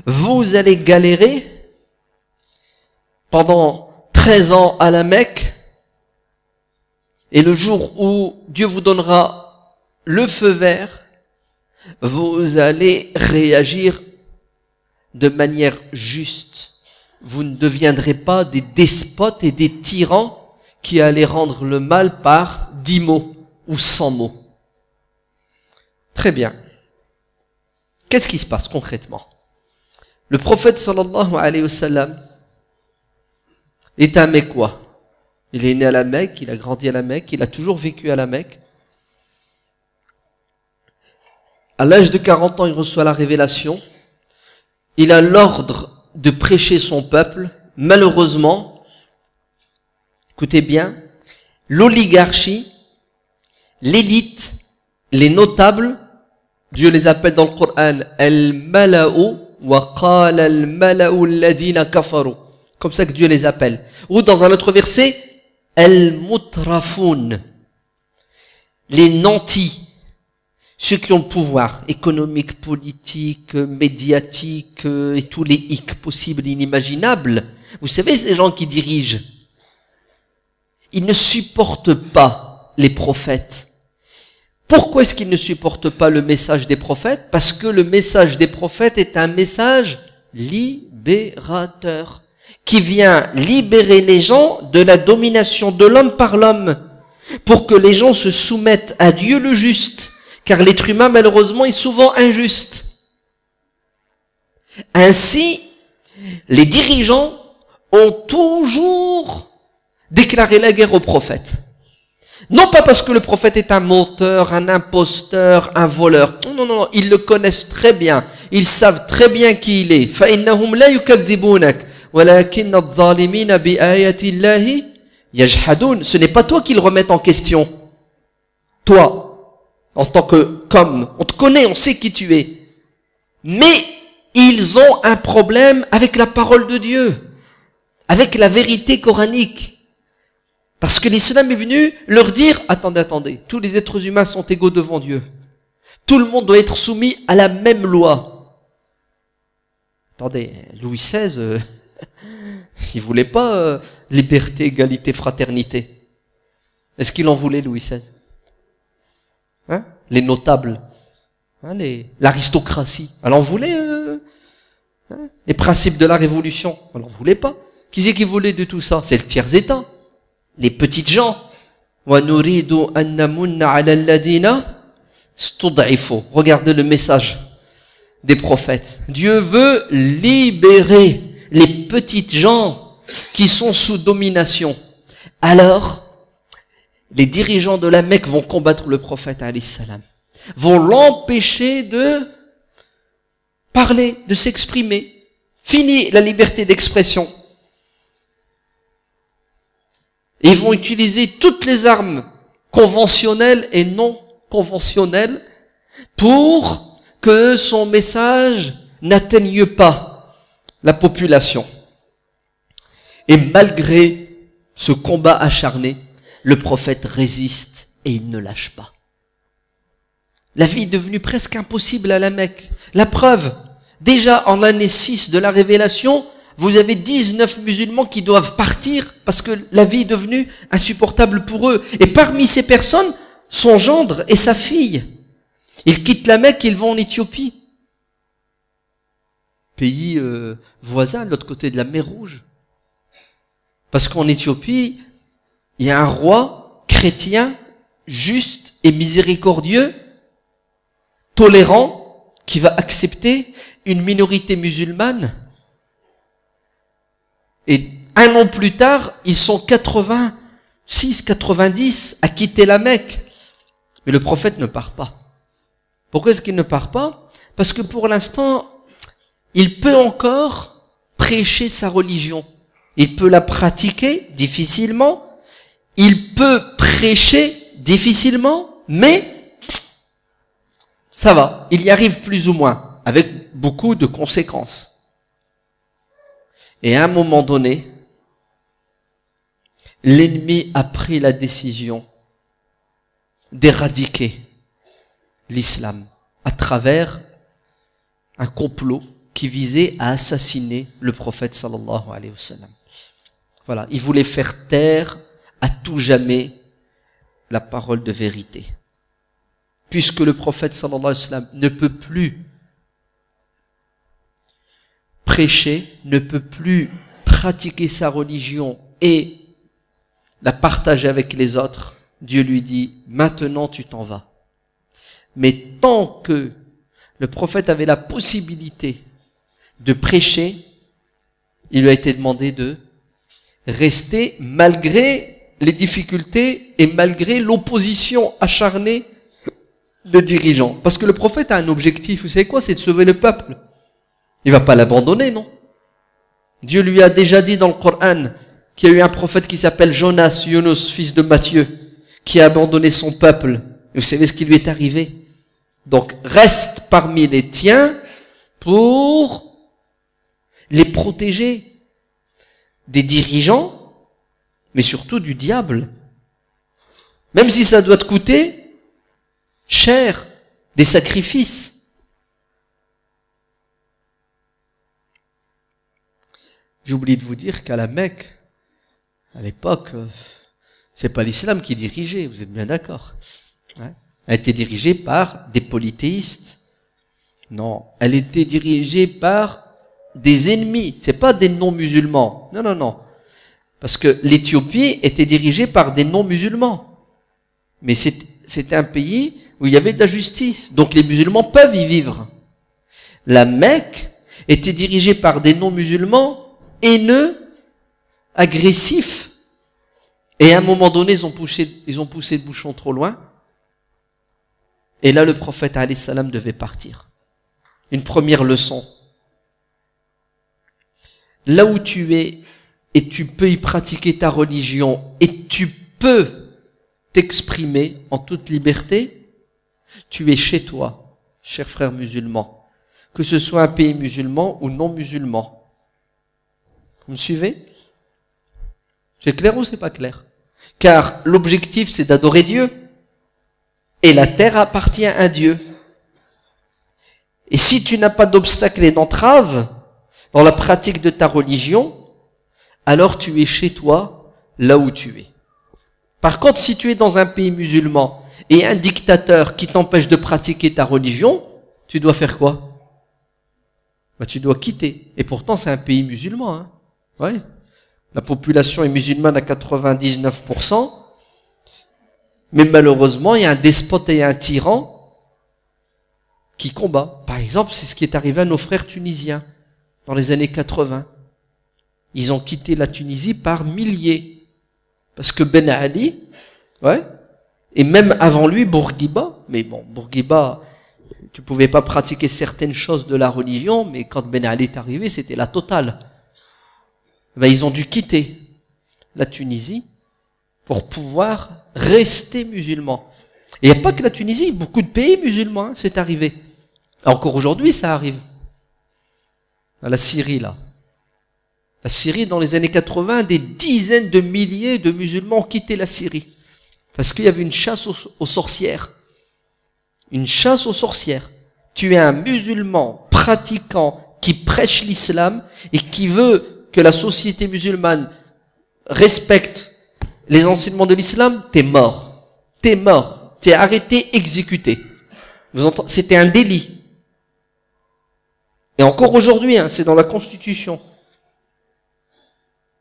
S1: vous allez galérer pendant 13 ans à la Mecque, et le jour où Dieu vous donnera le feu vert, vous allez réagir de manière juste. Vous ne deviendrez pas des despotes et des tyrans qui allaient rendre le mal par 10 mots ou 100 mots. Très bien. Qu'est-ce qui se passe concrètement? Le prophète sallallahu alayhi wa sallam est un Mécois. Il est né à la Mecque, il a grandi à la Mecque, il a toujours vécu à la Mecque. À l'âge de 40 ans, il reçoit la révélation. Il a l'ordre de prêcher son peuple. Malheureusement, écoutez bien, l'oligarchie, l'élite, les notables, Dieu les appelle dans le Coran al-mala'u wa qala al-mala'u alladhina kafaru. Comme ça que Dieu les appelle. Ou dans un autre verset, al-mutrafoun, les nantis. Ceux qui ont le pouvoir économique, politique, médiatique et tous les hic possibles et inimaginables. Vous savez, ces gens qui dirigent, ils ne supportent pas les prophètes. Pourquoi est-ce qu'ils ne supportent pas le message des prophètes? Parce que le message des prophètes est un message libérateur. libérateur, qui vient libérer les gens de la domination de l'homme par l'homme, pour que les gens se soumettent à Dieu le juste, car l'être humain malheureusement est souvent injuste. Ainsi, les dirigeants ont toujours déclaré la guerre au prophète. Non pas parce que le prophète est un menteur, un imposteur, un voleur. Non, non, non, ils le connaissent très bien. Ils savent très bien qui il est. فَإِنَّهُمْ لَا يُكَذِّبُونَكَ وَلَكِنَّ الظَّالِمِينَ بِآيَاتِ اللَّهِ يَجْحَدُونَ. Ce n'est pas toi qu'ils remettent en question. Toi, en tant qu'homme, on te connaît, on sait qui tu es. Mais ils ont un problème avec la parole de Dieu, avec la vérité coranique. Parce que l'islam est venu leur dire, attendez, tous les êtres humains sont égaux devant Dieu. Tout le monde doit être soumis à la même loi. Attendez, Louis XVI, il voulait pas liberté, égalité, fraternité. Est-ce qu'il en voulait, Louis XVI? Hein? Les notables, hein, l'aristocratie, elle en voulait les principes de la révolution, elle en voulait pas. Qui c'est qui voulait de tout ça? C'est le tiers-état. Les petites gens. Regardez le message des prophètes. Dieu veut libérer les petites gens qui sont sous domination. Alors, les dirigeants de la Mecque vont combattre le prophète, alayhi salam, vont l'empêcher de parler, de s'exprimer. Fini la liberté d'expression. Ils vont utiliser toutes les armes conventionnelles et non conventionnelles pour que son message n'atteigne pas la population. Et malgré ce combat acharné, le prophète résiste et il ne lâche pas. La vie est devenue presque impossible à la Mecque. La preuve, déjà en l'année 6 de la révélation, vous avez 19 musulmans qui doivent partir parce que la vie est devenue insupportable pour eux. Et parmi ces personnes, son gendre et sa fille. Ils quittent la Mecque, ils vont en Éthiopie. Pays voisin, de l'autre côté de la mer Rouge. Parce qu'en Éthiopie, il y a un roi chrétien, juste et miséricordieux, tolérant, qui va accepter une minorité musulmane. Et un an plus tard, ils sont 86, 90 à quitter la Mecque. Mais le prophète ne part pas. Pourquoi est-ce qu'il ne part pas? Parce que pour l'instant, il peut encore prêcher sa religion. Il peut la pratiquer difficilement. Il peut prêcher difficilement, mais ça va. Il y arrive plus ou moins, avec beaucoup de conséquences. Et à un moment donné, l'ennemi a pris la décision d'éradiquer l'islam à travers un complot qui visait à assassiner le prophète sallallahu alayhi wa sallam. Voilà, il voulait faire taire à tout jamais la parole de vérité. Puisque le prophète sallallahu alayhi wa sallam ne peut plus prêcher, ne peut plus pratiquer sa religion et la partager avec les autres, Dieu lui dit, maintenant tu t'en vas. Mais tant que le prophète avait la possibilité de prêcher, il lui a été demandé de rester malgré les difficultés et malgré l'opposition acharnée des dirigeants. Parce que le prophète a un objectif, vous savez quoi? C'est de sauver le peuple. Il va pas l'abandonner, non? Dieu lui a déjà dit dans le Coran qu'il y a eu un prophète qui s'appelle Jonas, Yunus, fils de Matthieu, qui a abandonné son peuple. Et vous savez ce qui lui est arrivé? Donc, reste parmi les tiens pour les protéger des dirigeants, mais surtout du diable. Même si ça doit te coûter cher, des sacrifices. J'ai oublié de vous dire qu'à la Mecque, à l'époque, c'est pas l'islam qui dirigeait, vous êtes bien d'accord. Hein? Elle était dirigée par des polythéistes. Non, elle était dirigée par des ennemis, c'est pas des non-musulmans. Non, non, non. Parce que l'Éthiopie était dirigée par des non-musulmans. Mais c'était un pays où il y avait de la justice. Donc les musulmans peuvent y vivre. La Mecque était dirigée par des non-musulmans haineux, agressifs. Et à un moment donné, ils ont poussé le bouchon trop loin. Et là, le prophète alayhi salam devait partir. Une première leçon. Là où tu es, et tu peux y pratiquer ta religion, et tu peux t'exprimer en toute liberté, tu es chez toi, cher frère musulman, que ce soit un pays musulman ou non musulman. Vous me suivez? C'est clair ou c'est pas clair? Car l'objectif, c'est d'adorer Dieu. Et la terre appartient à Dieu. Et si tu n'as pas d'obstacle et d'entrave dans la pratique de ta religion, alors tu es chez toi, là où tu es. Par contre, si tu es dans un pays musulman et un dictateur qui t'empêche de pratiquer ta religion, tu dois faire quoi? Tu dois quitter. Et pourtant, c'est un pays musulman. Hein. Ouais. La population est musulmane à 99%. Mais malheureusement, il y a un despote et un tyran qui combat. Par exemple, c'est ce qui est arrivé à nos frères tunisiens dans les années 80. Ils ont quitté la Tunisie par milliers. Parce que Ben Ali, ouais, et même avant lui, Bourguiba, mais bon, Bourguiba, tu pouvais pas pratiquer certaines choses de la religion, mais quand Ben Ali est arrivé, c'était la totale. Ils ont dû quitter la Tunisie pour pouvoir rester musulmans. Et il n'y a pas que la Tunisie, beaucoup de pays musulmans, hein, c'est arrivé. Encore aujourd'hui, ça arrive. À la Syrie, là. La Syrie, dans les années 80, des dizaines de milliers de musulmans ont quitté la Syrie. Parce qu'il y avait une chasse aux sorcières. Une chasse aux sorcières. Tu es un musulman pratiquant qui prêche l'islam et qui veut que la société musulmane respecte les enseignements de l'islam, t'es mort. T'es mort. T'es arrêté, exécuté. Vous entendez? C'était un délit. Et encore aujourd'hui, hein, c'est dans la Constitution.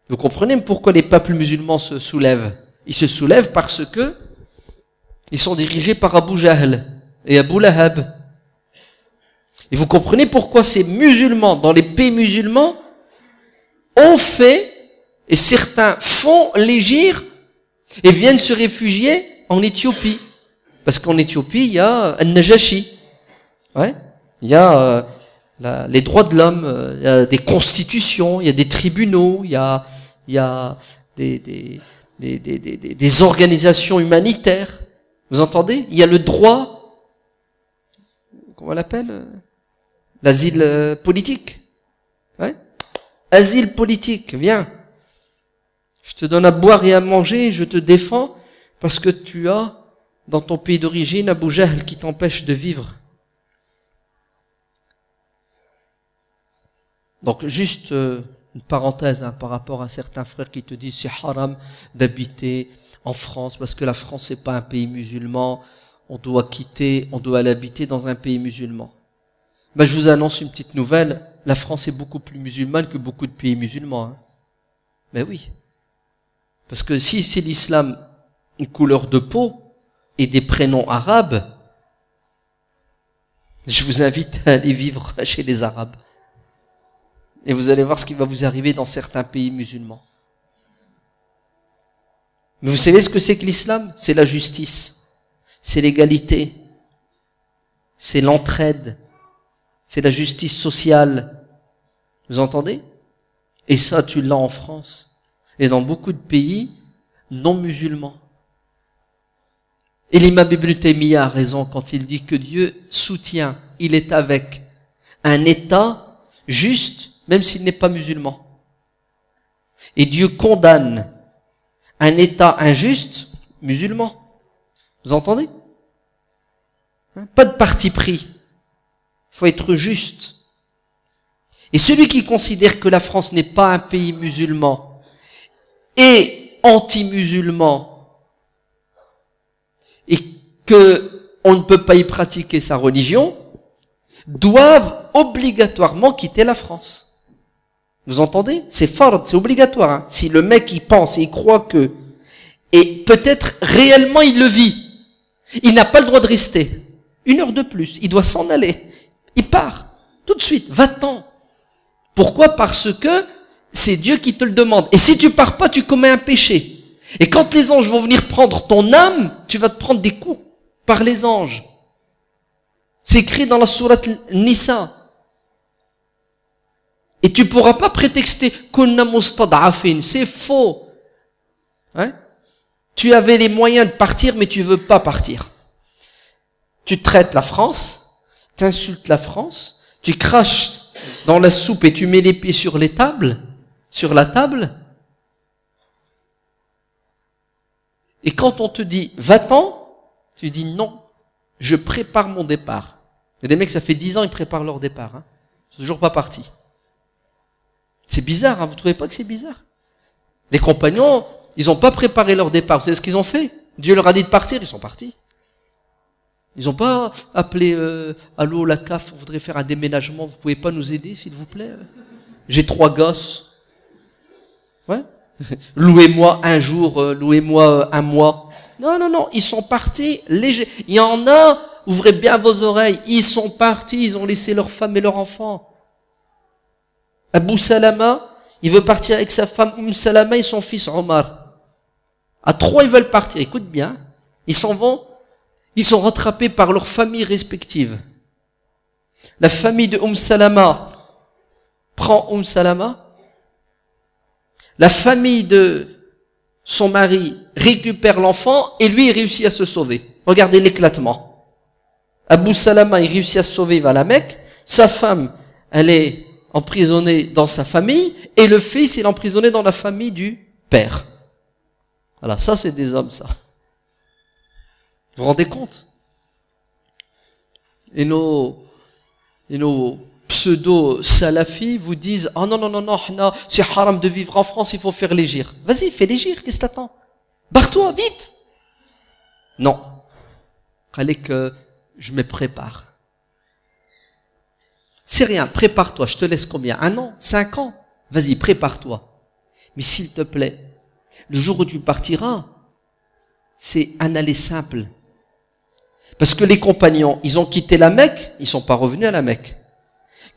S1: Vous comprenez pourquoi les peuples musulmans se soulèvent? Ils se soulèvent parce que ils sont dirigés par Abu Jahl et Abu Lahab. Et vous comprenez pourquoi ces musulmans, dans les pays musulmans, ont fait, et certains font l'hégire, et viennent se réfugier en Éthiopie. Parce qu'en Éthiopie, il y a Al-Najashi. Ouais. Il y a les droits de l'homme, il y a des constitutions, il y a des tribunaux, il y a des organisations humanitaires. Vous entendez? Il y a le droit, comment on l'appelle? L'asile politique. Ouais. Asile politique, viens. Je te donne à boire et à manger, je te défends, parce que tu as, dans ton pays d'origine, Abu Jahl qui t'empêche de vivre. Donc, juste une parenthèse hein, par rapport à certains frères qui te disent c'est haram d'habiter en France, parce que la France c'est pas un pays musulman, on doit aller habiter dans un pays musulman. Ben, je vous annonce une petite nouvelle, la France est beaucoup plus musulmane que beaucoup de pays musulmans. Hein. Ben oui. Parce que si c'est l'islam, une couleur de peau et des prénoms arabes, je vous invite à aller vivre chez les Arabes. Et vous allez voir ce qui va vous arriver dans certains pays musulmans. Mais vous savez ce que c'est que l'islam? C'est la justice, c'est l'égalité, c'est l'entraide, c'est la justice sociale. Vous entendez? Et ça, tu l'as en France. Et dans beaucoup de pays non musulmans. Et l'imam Ibn Taymiyyah a raison quand il dit que Dieu soutient, il est avec un État juste, même s'il n'est pas musulman. Et Dieu condamne un État injuste, musulman. Vous entendez? Pas de parti pris. Il faut être juste. Et celui qui considère que la France n'est pas un pays musulman et anti-musulman et que on ne peut pas y pratiquer sa religion, doivent obligatoirement quitter la France. Vous entendez? C'est fard, c'est obligatoire. Hein. Si le mec il pense et il croit que, et peut-être réellement il le vit, il n'a pas le droit de rester. 1 heure de plus, il doit s'en aller. Il part tout de suite. Va-t'en. Pourquoi? Parce que c'est Dieu qui te le demande. Et si tu pars pas, tu commets un péché. Et quand les anges vont venir prendre ton âme, tu vas te prendre des coups par les anges. C'est écrit dans la sourate Nisa. Et tu pourras pas prétexter kunna mustad'afin. C'est faux. Hein? Tu avais les moyens de partir, mais tu veux pas partir. Tu traites la France, tu insultes la France, tu craches dans la soupe et tu mets les pieds sur les tables, sur la table. Et quand on te dit va-t'en, tu dis non, je prépare mon départ. Il y a des mecs, ça fait 10 ans, ils préparent leur départ. Hein. Ils sont toujours pas partis. C'est bizarre, hein, vous trouvez pas que c'est bizarre? Les compagnons, ils n'ont pas préparé leur départ. Vous savez ce qu'ils ont fait? Dieu leur a dit de partir, ils sont partis. Ils n'ont pas appelé allô la CAF, on voudrait faire un déménagement, vous pouvez pas nous aider s'il vous plaît? J'ai 3 gosses. Ouais. Louez-moi un jour, louez-moi un mois. Non, non, non, ils sont partis légers. Il y en a, ouvrez bien vos oreilles, ils sont partis, ils ont laissé leur femme et leur enfant. Abu Salama, il veut partir avec sa femme Salama et son fils Omar. À 3, ils veulent partir. Écoute bien, ils s'en vont. Ils sont rattrapés par leurs familles respectives. La famille de Salama prend Salama. La famille de son mari récupère l'enfant et lui, il réussit à se sauver. Regardez l'éclatement. Abu Salama, il réussit à se sauver, il va à la Mecque. Sa femme, elle est emprisonnée dans sa famille. Et le fils, il est emprisonné dans la famille du père. Voilà, ça c'est des hommes, ça. Vous vous rendez compte? Et nos pseudo-salafis vous disent « Ah non, non, non, non, c'est haram de vivre en France, il faut faire l'hégire. » Vas-y, fais l'hégire, qu'est-ce que t'attends? Barre-toi, vite! Non. Fallait que je me prépare. C'est rien, prépare-toi, je te laisse combien? 1 an? 5 ans? Vas-y, prépare-toi. Mais s'il te plaît, le jour où tu partiras, c'est un aller simple. Parce que les compagnons, ils ont quitté la Mecque, ils ne sont pas revenus à la Mecque.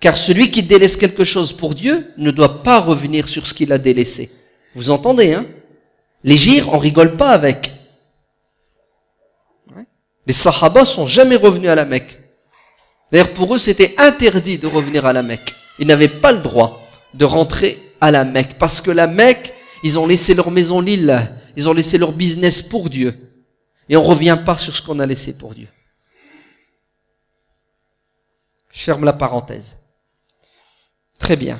S1: Car celui qui délaisse quelque chose pour Dieu ne doit pas revenir sur ce qu'il a délaissé. Vous entendez, hein? Les gires, on rigole pas avec. Les Sahaba sont jamais revenus à la Mecque. D'ailleurs, pour eux, c'était interdit de revenir à la Mecque. Ils n'avaient pas le droit de rentrer à la Mecque. Parce que la Mecque, ils ont laissé leur maison lillah, ils ont laissé leur business pour Dieu. Et on ne revient pas sur ce qu'on a laissé pour Dieu. Je ferme la parenthèse. Très bien.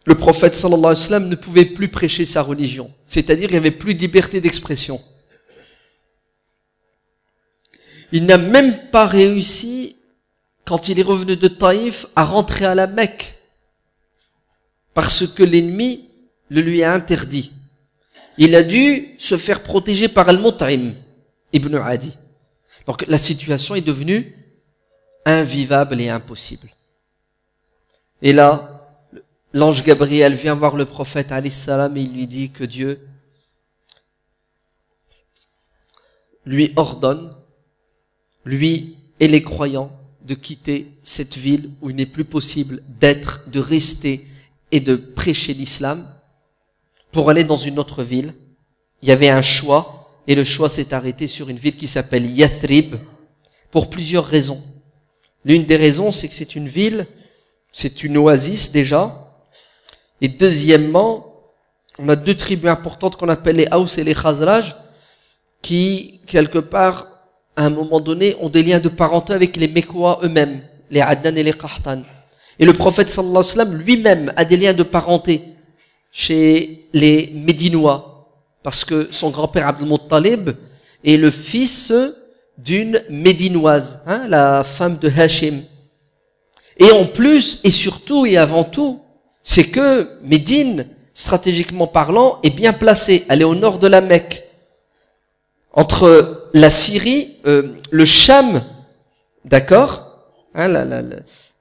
S1: Le prophète sallallahu alayhi wa sallam ne pouvait plus prêcher sa religion. C'est-à-dire qu'il n'y avait plus de liberté d'expression. Il n'a même pas réussi, quand il est revenu de Taïf, à rentrer à la Mecque. Parce que l'ennemi le lui a interdit. Il a dû se faire protéger par Al-Mut'im ibn Adi. Donc la situation est devenue invivable et impossible. Et là, l'ange Gabriel vient voir le prophète alayhi salam et il lui dit que Dieu lui ordonne, lui et les croyants, de quitter cette ville où il n'est plus possible d'être, de rester et de prêcher l'islam, pour aller dans une autre ville. Il y avait un choix, et le choix s'est arrêté sur une ville qui s'appelle Yathrib, pour plusieurs raisons. L'une des raisons, c'est que c'est une ville, c'est une oasis déjà, et deuxièmement, on a 2 tribus importantes qu'on appelle les Haus et les Khazraj, qui, quelque part, à un moment donné, ont des liens de parenté avec les Mekwa eux-mêmes, les Adnan et les Qahtan. Et le prophète sallallahu alayhi wa sallam lui-même a des liens de parenté chez les Médinois, parce que son grand-père Abdul Muttalib est le fils d'une Médinoise, hein, la femme de Hashim. Et en plus, et surtout et avant tout, c'est que Médine, stratégiquement parlant, est bien placée. Elle est au nord de la Mecque. Entre la Syrie, le Cham, d'accord, hein,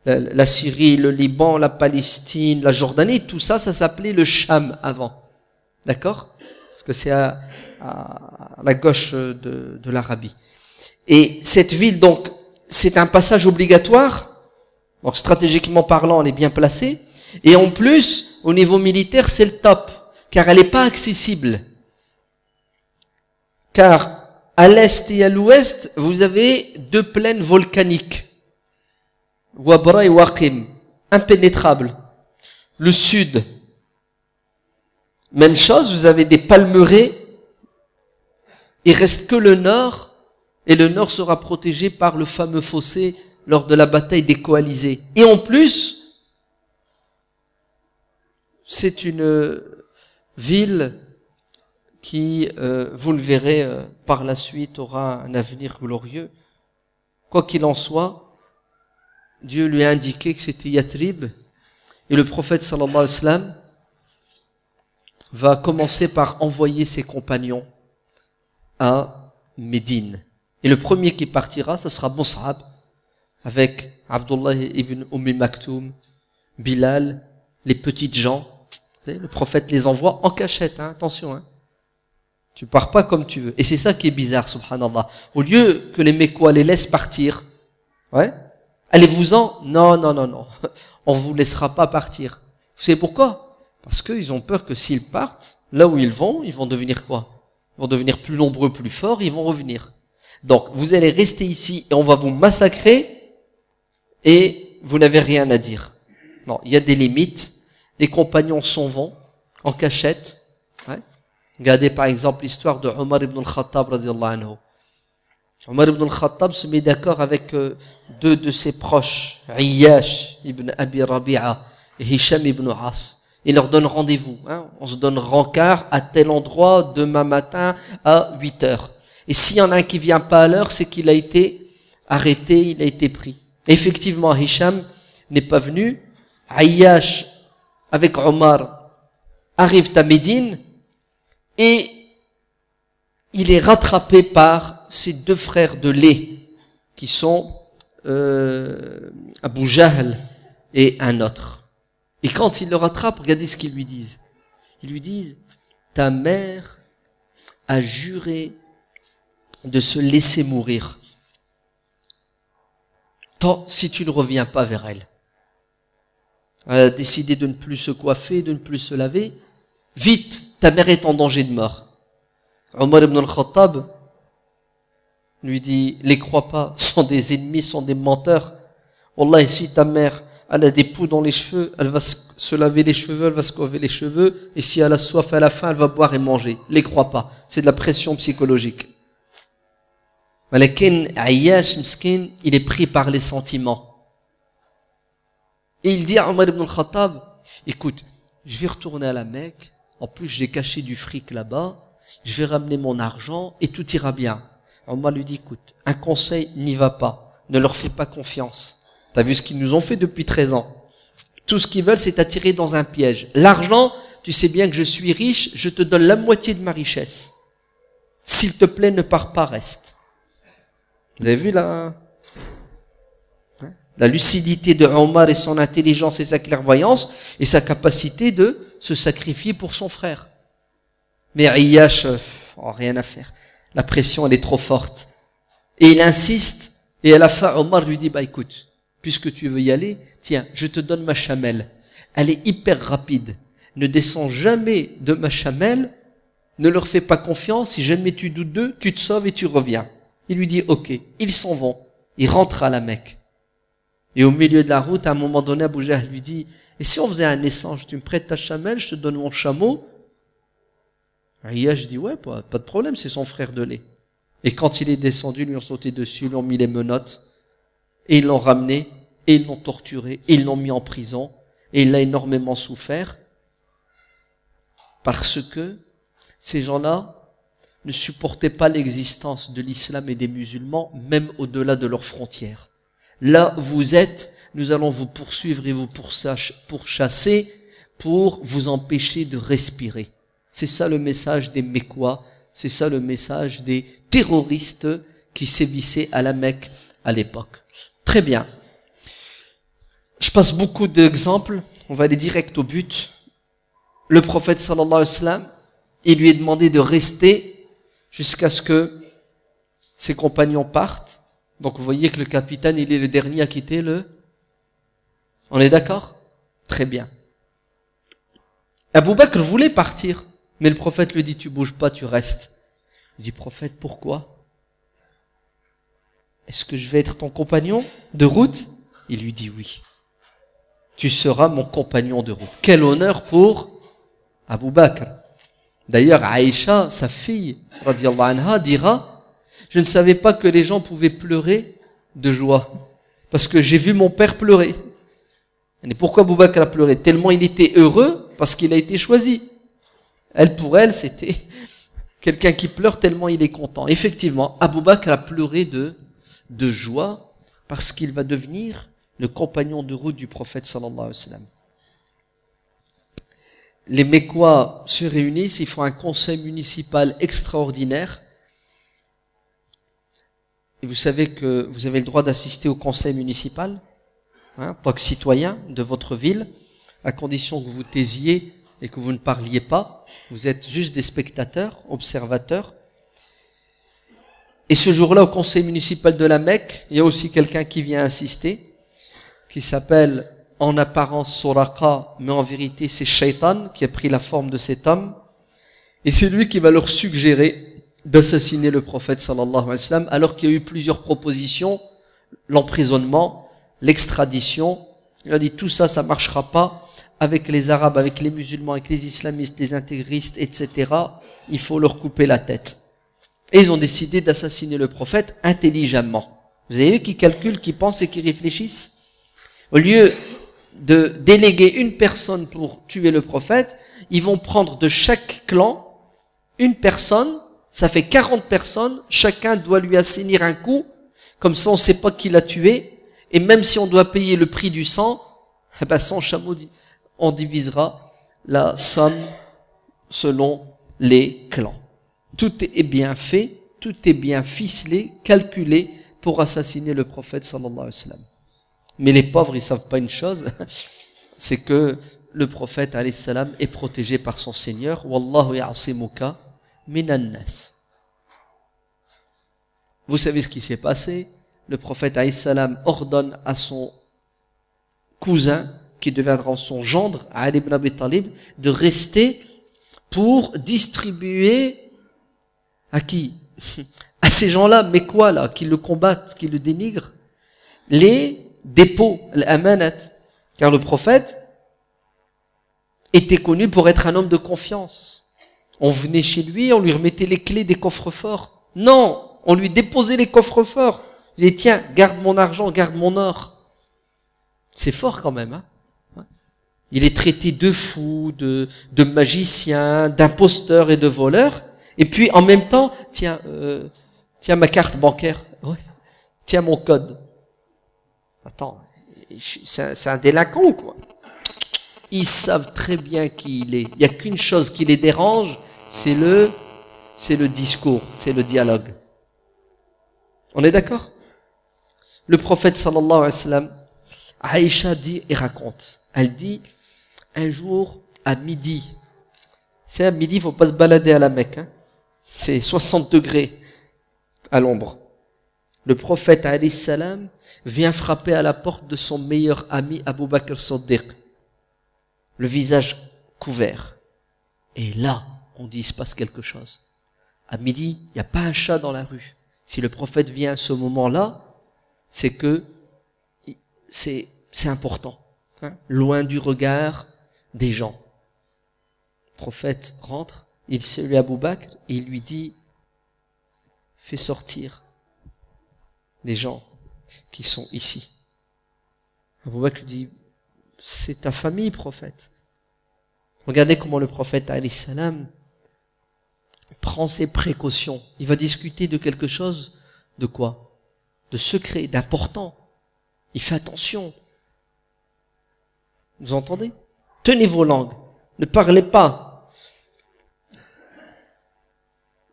S1: la Syrie, le Liban, la Palestine, la Jordanie, tout ça, ça s'appelait le Cham avant. D'accord? Parce que c'est à la gauche de l'Arabie. Et cette ville, donc, c'est un passage obligatoire. Donc, stratégiquement parlant, elle est bien placée. Et en plus, au niveau militaire, c'est le top. Car elle n'est pas accessible. Car à l'est et à l'ouest, vous avez deux plaines volcaniques. Wabra et Waqim. Impénétrables. Le sud. Même chose, vous avez des palmeraies. Il reste que le nord. Et le nord sera protégé par le fameux fossé lors de la bataille des coalisés. Et en plus, c'est une ville qui, vous le verrez par la suite, aura un avenir glorieux. Quoi qu'il en soit, Dieu lui a indiqué que c'était Yatrib. Et le prophète sallallahu alayhi wa sallam va commencer par envoyer ses compagnons à Médine. Et le premier qui partira, ce sera Mus'ab, avec Abdullah ibn Maktoum, Bilal, les petites gens. Vous savez, le prophète les envoie en cachette, hein, attention. Hein. Tu pars pas comme tu veux. Et c'est ça qui est bizarre, subhanallah. Au lieu que les Mécois les laissent partir, ouais, allez-vous-en, non, on vous laissera pas partir. Vous savez pourquoi? Parce qu'ils ont peur que s'ils partent, là où ils vont devenir quoi? Ils vont devenir plus nombreux, plus forts, ils vont revenir. Donc, vous allez rester ici et on va vous massacrer et vous n'avez rien à dire. Non, il y a des limites. Les compagnons s'en vont en cachette. Ouais. Regardez par exemple l'histoire de Omar ibn al-Khattab radiyallahu anhu. Omar ibn al-Khattab se met d'accord avec deux de ses proches, Ayyash ibn Abi Rabi'a et Hisham ibn As. Il leur donne rendez-vous. Hein. On se donne rencard à tel endroit demain matin à 8 heures. Et s'il y en a un qui vient pas à l'heure, c'est qu'il a été arrêté, il a été pris. Effectivement, Hisham n'est pas venu. Ayyash, avec Omar, arrive à Médine et il est rattrapé par ses deux frères de lait qui sont Abu Jahl et un autre. Et quand il le rattrape, regardez ce qu'ils lui disent. Ils lui disent, ta mère a juré de se laisser mourir tant si tu ne reviens pas vers elle. Elle a décidé de ne plus se coiffer, de ne plus se laver. Vite, ta mère est en danger de mort. Omar ibn al-Khattab lui dit, les crois pas, sont des ennemis, sont des menteurs. Wallah, si ta mère, elle a des poux dans les cheveux, elle va se laver les cheveux, elle va se coiffer les cheveux, et si elle a soif à la fin, elle va boire et manger. Les crois pas. C'est de la pression psychologique. Malakin Ayyash Miskin, il est pris par les sentiments. Et il dit à Omar ibn al-Khattab, écoute, je vais retourner à la Mecque, en plus j'ai caché du fric là-bas, je vais ramener mon argent et tout ira bien. Omar lui dit, écoute, un conseil, n'y va pas, ne leur fais pas confiance. T'as vu ce qu'ils nous ont fait depuis 13 ans. Tout ce qu'ils veulent, c'est t'attirer dans un piège. L'argent, tu sais bien que je suis riche, je te donne la moitié de ma richesse. S'il te plaît, ne pars pas, reste. Vous avez vu la lucidité de Omar et son intelligence et sa clairvoyance et sa capacité de se sacrifier pour son frère. Mais Ayyash, rien à faire. La pression, elle est trop forte. Et il insiste, et à la fin, Omar lui dit, bah écoute, puisque tu veux y aller, tiens, je te donne ma chamelle. Elle est hyper rapide. Ne descends jamais de ma chamelle, ne leur fais pas confiance, si jamais tu doutes d'eux, tu te sauves et tu reviens. Il lui dit, ok, ils s'en vont. Il rentre à la Mecque. Et au milieu de la route, à un moment donné, Abu Jahl lui dit, et si on faisait un échange, tu me prêtes ta chamelle, je te donne mon chameau? Ayyash dit, ouais, pas de problème, c'est son frère de lait. Et quand il est descendu, ils lui ont sauté dessus, ils lui ont mis les menottes, et ils l'ont ramené, et ils l'ont torturé, et ils l'ont mis en prison, et il a énormément souffert, parce que ces gens-là ne supportaient pas l'existence de l'islam et des musulmans, même au-delà de leurs frontières. Là où vous êtes, nous allons vous poursuivre et vous pourchasser pour vous empêcher de respirer. C'est ça le message des Mécois, c'est ça le message des terroristes qui sévissaient à la Mecque à l'époque. Très bien. Je passe beaucoup d'exemples, on va aller direct au but. Le prophète sallallahu alayhi wa sallam, il lui est demandé de rester jusqu'à ce que ses compagnons partent. Donc vous voyez que le capitaine, il est le dernier à quitter le... On est d'accord? Très bien. Abu Bakr voulait partir, mais le prophète lui dit, tu bouges pas, tu restes. Il dit, prophète, pourquoi? Est-ce que je vais être ton compagnon de route? Il lui dit oui. Tu seras mon compagnon de route. Quel honneur pour Abu Bakr. D'ailleurs, Aïcha, sa fille, radiyallahu anha, dira, je ne savais pas que les gens pouvaient pleurer de joie. Parce que j'ai vu mon père pleurer. Et pourquoi Abu Bakr a pleuré? Tellement il était heureux parce qu'il a été choisi. Elle, pour elle, c'était quelqu'un qui pleure tellement il est content. Effectivement, Abu Bakr a pleuré de joie parce qu'il va devenir le compagnon de route du prophète sallallahu alayhi wa sallam. Les Mécois se réunissent, ils font un conseil municipal extraordinaire. Et vous savez que vous avez le droit d'assister au conseil municipal, en tant que citoyen de votre ville, à condition que vous taisiez et que vous ne parliez pas. Vous êtes juste des spectateurs, observateurs. Et ce jour-là, au conseil municipal de la Mecque, il y a aussi quelqu'un qui vient assister, qui s'appelle en apparence Suraqa, mais en vérité c'est Shaitan qui a pris la forme de cet homme. Et c'est lui qui va leur suggérer d'assassiner le prophète sallallahu alayhi wa sallam, alors qu'il y a eu plusieurs propositions, l'emprisonnement, l'extradition. Il a dit tout ça, ça marchera pas avec les Arabes, avec les musulmans, avec les islamistes, les intégristes, etc. Il faut leur couper la tête. Et ils ont décidé d'assassiner le prophète intelligemment. Vous avez vu qu'ils calculent, qu'ils pensent et qu'ils réfléchissent? Au lieu de déléguer une personne pour tuer le prophète, ils vont prendre de chaque clan une personne, ça fait 40 personnes, chacun doit lui assainir un coup, comme ça on ne sait pas qui l'a tué, et même si on doit payer le prix du sang, 100 chameaux, on divisera la somme selon les clans. Tout est bien fait, tout est bien ficelé, calculé pour assassiner le prophète sallallahu alayhi wa sallam. Mais les pauvres, ils savent pas une chose, c'est que le prophète alayhi salam est protégé par son Seigneur. Wallahu ya'asimuka minan nas. Vous savez ce qui s'est passé? Le prophète alayhi salam ordonne à son cousin, qui deviendra son gendre, Ali ibn Abi Talib, de rester pour distribuer à qui? À ces gens-là, mais quoi là, qui le combattent, qui le dénigrent, les dépôts, l'amanat. Car le prophète était connu pour être un homme de confiance. On venait chez lui, on lui remettait les clés des coffres forts. Non, on lui déposait les coffres forts. Il dit, tiens, garde mon argent, garde mon or. C'est fort quand même, hein. Il est traité de fou, de magicien, d'imposteur et de voleur. Et puis, en même temps, tiens ma carte bancaire. Ouais. Tiens mon code. Attends, c'est un délinquant ou quoi? Ils savent très bien qui il est. Il n'y a qu'une chose qui les dérange, c'est le discours, c'est le dialogue. On est d'accord? Le prophète sallallahu alayhi wa sallam, Aïcha dit et raconte. Elle dit, un jour, à midi, c'est à midi, il ne faut pas se balader à la Mecque, hein. C'est 60 degrés à l'ombre. Le prophète alayhi salam vient frapper à la porte de son meilleur ami Abu Bakr Siddiq, le visage couvert. Et là, on dit, il se passe quelque chose. À midi, il n'y a pas un chat dans la rue. Si le prophète vient à ce moment-là, c'est que c'est important, hein, loin du regard des gens. Le prophète rentre, il salue Abu Bakr et il lui dit, fais sortir des gens qui sont ici. Abu Bakr lui dit, c'est ta famille, prophète. Regardez comment le prophète alayhi salam prend ses précautions. Il va discuter de quelque chose, de quoi? De secret, d'important. Il fait attention. Vous entendez? Tenez vos langues. Ne parlez pas.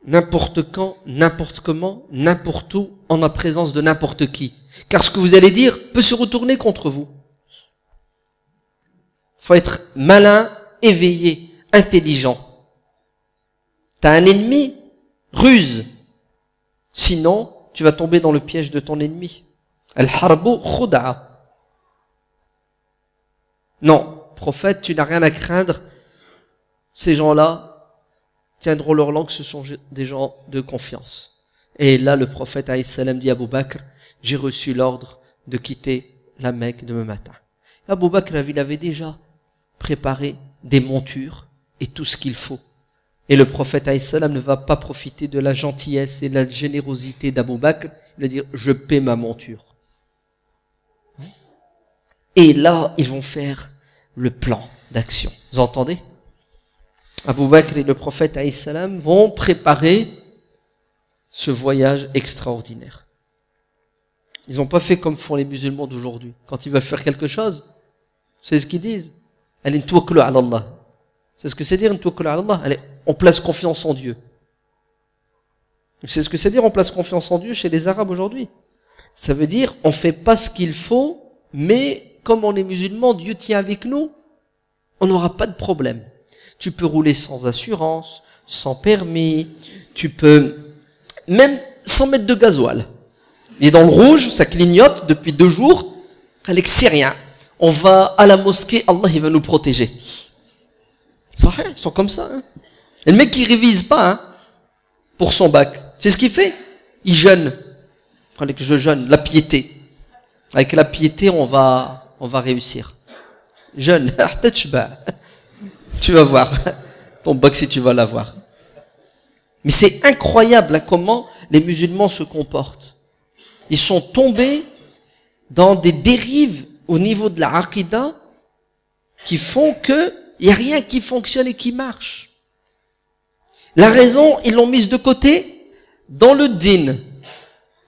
S1: N'importe quand, n'importe comment, n'importe où, en la présence de n'importe qui. Car ce que vous allez dire peut se retourner contre vous. faut être malin, éveillé, intelligent. T'as un ennemi, ruse. Sinon, tu vas tomber dans le piège de ton ennemi. Al-harbu khud'a. Non, prophète, tu n'as rien à craindre. Ces gens-là tiendront leur langue, ce sont des gens de confiance. Et là, le prophète alayhi salam dit à Abu Bakr, j'ai reçu l'ordre de quitter la Mecque demain matin. Abu Bakr, il avait déjà préparé des montures et tout ce qu'il faut. Et le prophète alayhi salam ne va pas profiter de la gentillesse et de la générosité d'Abu Bakr. Il va dire, je paie ma monture. Et là, ils vont faire le plan d'action. Vous entendez? Abu Bakr et le prophète alayhi salam vont préparer ce voyage extraordinaire. Ils n'ont pas fait comme font les musulmans d'aujourd'hui. Quand ils veulent faire quelque chose, c'est ce qu'ils disent. Allez, ntawakklu ala Allah. C'est ce que c'est dire ntawakklu ala Allah. Allez, on place confiance en Dieu. C'est ce que c'est dire on place confiance en Dieu chez les Arabes aujourd'hui. Ça veut dire on fait pas ce qu'il faut, mais comme on est musulman, Dieu tient avec nous, on n'aura pas de problème. Tu peux rouler sans assurance, sans permis, tu peux même sans mettre de gasoil. Il est dans le rouge, ça clignote depuis 2 jours. Alex, c'est rien. On va à la mosquée, Allah il va nous protéger. Ils sont comme ça. Hein. Et le mec qui révise pas pour son bac, c'est ce qu'il fait. Il jeûne. Alex, je jeûne, la piété. Avec la piété, on va réussir. Jeûne, tu vas voir. Ton bac si tu vas l'avoir. Mais c'est incroyable comment les musulmans se comportent. Ils sont tombés dans des dérives au niveau de la aqidah qui font que il n'y a rien qui fonctionne et qui marche. La raison, ils l'ont mise de côté dans le din.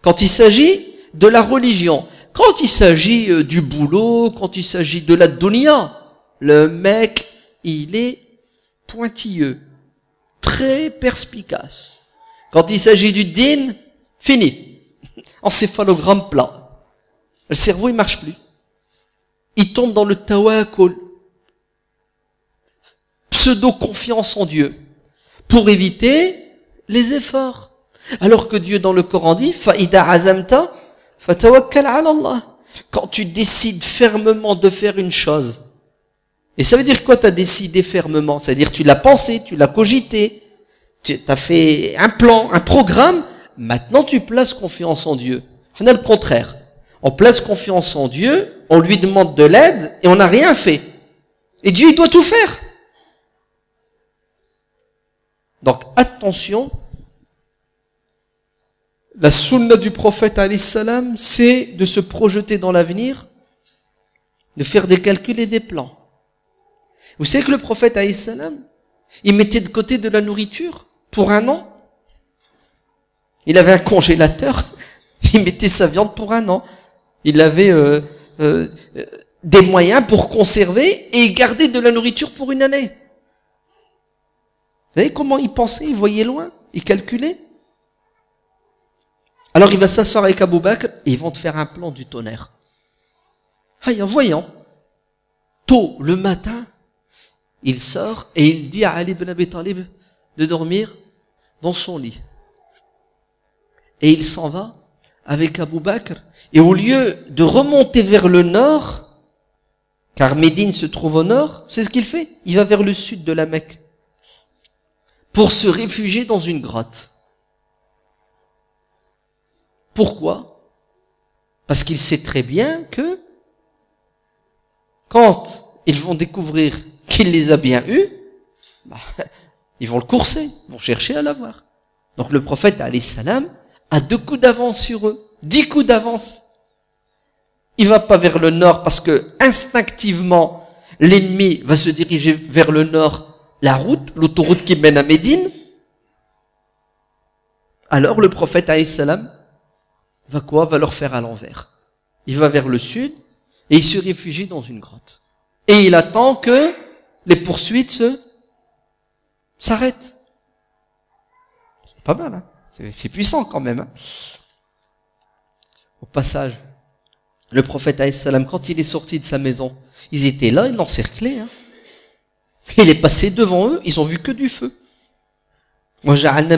S1: Quand il s'agit de la religion, quand il s'agit du boulot, quand il s'agit de la dunya, le mec, il est pointilleux, très perspicace. Quand il s'agit du din, fini. Encéphalogramme plat. Le cerveau, il marche plus. Il tombe dans le tawakkul. Pseudo-confiance en Dieu. Pour éviter les efforts. Alors que Dieu dans le Coran dit, Fa'ida azamta, fatawakkal ala Allah. Quand tu décides fermement de faire une chose. Et ça veut dire quoi, t'as décidé fermement? Ça veut dire tu l'as pensé, tu l'as cogité. Tu as fait un plan, un programme. Maintenant, tu places confiance en Dieu. On a le contraire. On place confiance en Dieu, on lui demande de l'aide et on n'a rien fait. Et Dieu, il doit tout faire. Donc, attention. La sunna du prophète, alayhi salam, c'est de se projeter dans l'avenir, de faire des calculs et des plans. Vous savez que le prophète, alayhi salam, il mettait de côté de la nourriture pour 1 an. Il avait un congélateur, il mettait sa viande pour 1 an. Il avait des moyens pour conserver et garder de la nourriture pour 1 année. Vous savez comment il pensait, il voyait loin, il calculait. Alors il va s'asseoir avec Abu Bakr et ils vont te faire un plan du tonnerre. En voyant, tôt le matin, il sort et il dit à Ali ibn Abi Talib de dormir dans son lit. Et il s'en va avec Abu Bakr. Et au lieu de remonter vers le nord, car Médine se trouve au nord, c'est ce qu'il fait. Il va vers le sud de la Mecque pour se réfugier dans une grotte. Pourquoi? Parce qu'il sait très bien que quand ils vont découvrir qu'il les a bien eus, ils vont le courser, ils vont chercher à l'avoir. Donc le prophète, alayhi salam, a 2 coups d'avance sur eux, 10 coups d'avance. Il va pas vers le nord parce que instinctivement l'ennemi va se diriger vers le nord, la route, l'autoroute qui mène à Médine. Alors le prophète alayhi salam va leur faire à l'envers. Il va vers le sud et il se réfugie dans une grotte. Et il attend que les poursuites s'arrêtent. C'est pas mal, hein? C'est puissant quand même. Hein. Au passage, le prophète alayhi salam, quand il est sorti de sa maison, Ils étaient là, ils l'encerclaient. Hein. Il est passé devant eux, ils ont vu que du feu. Regardez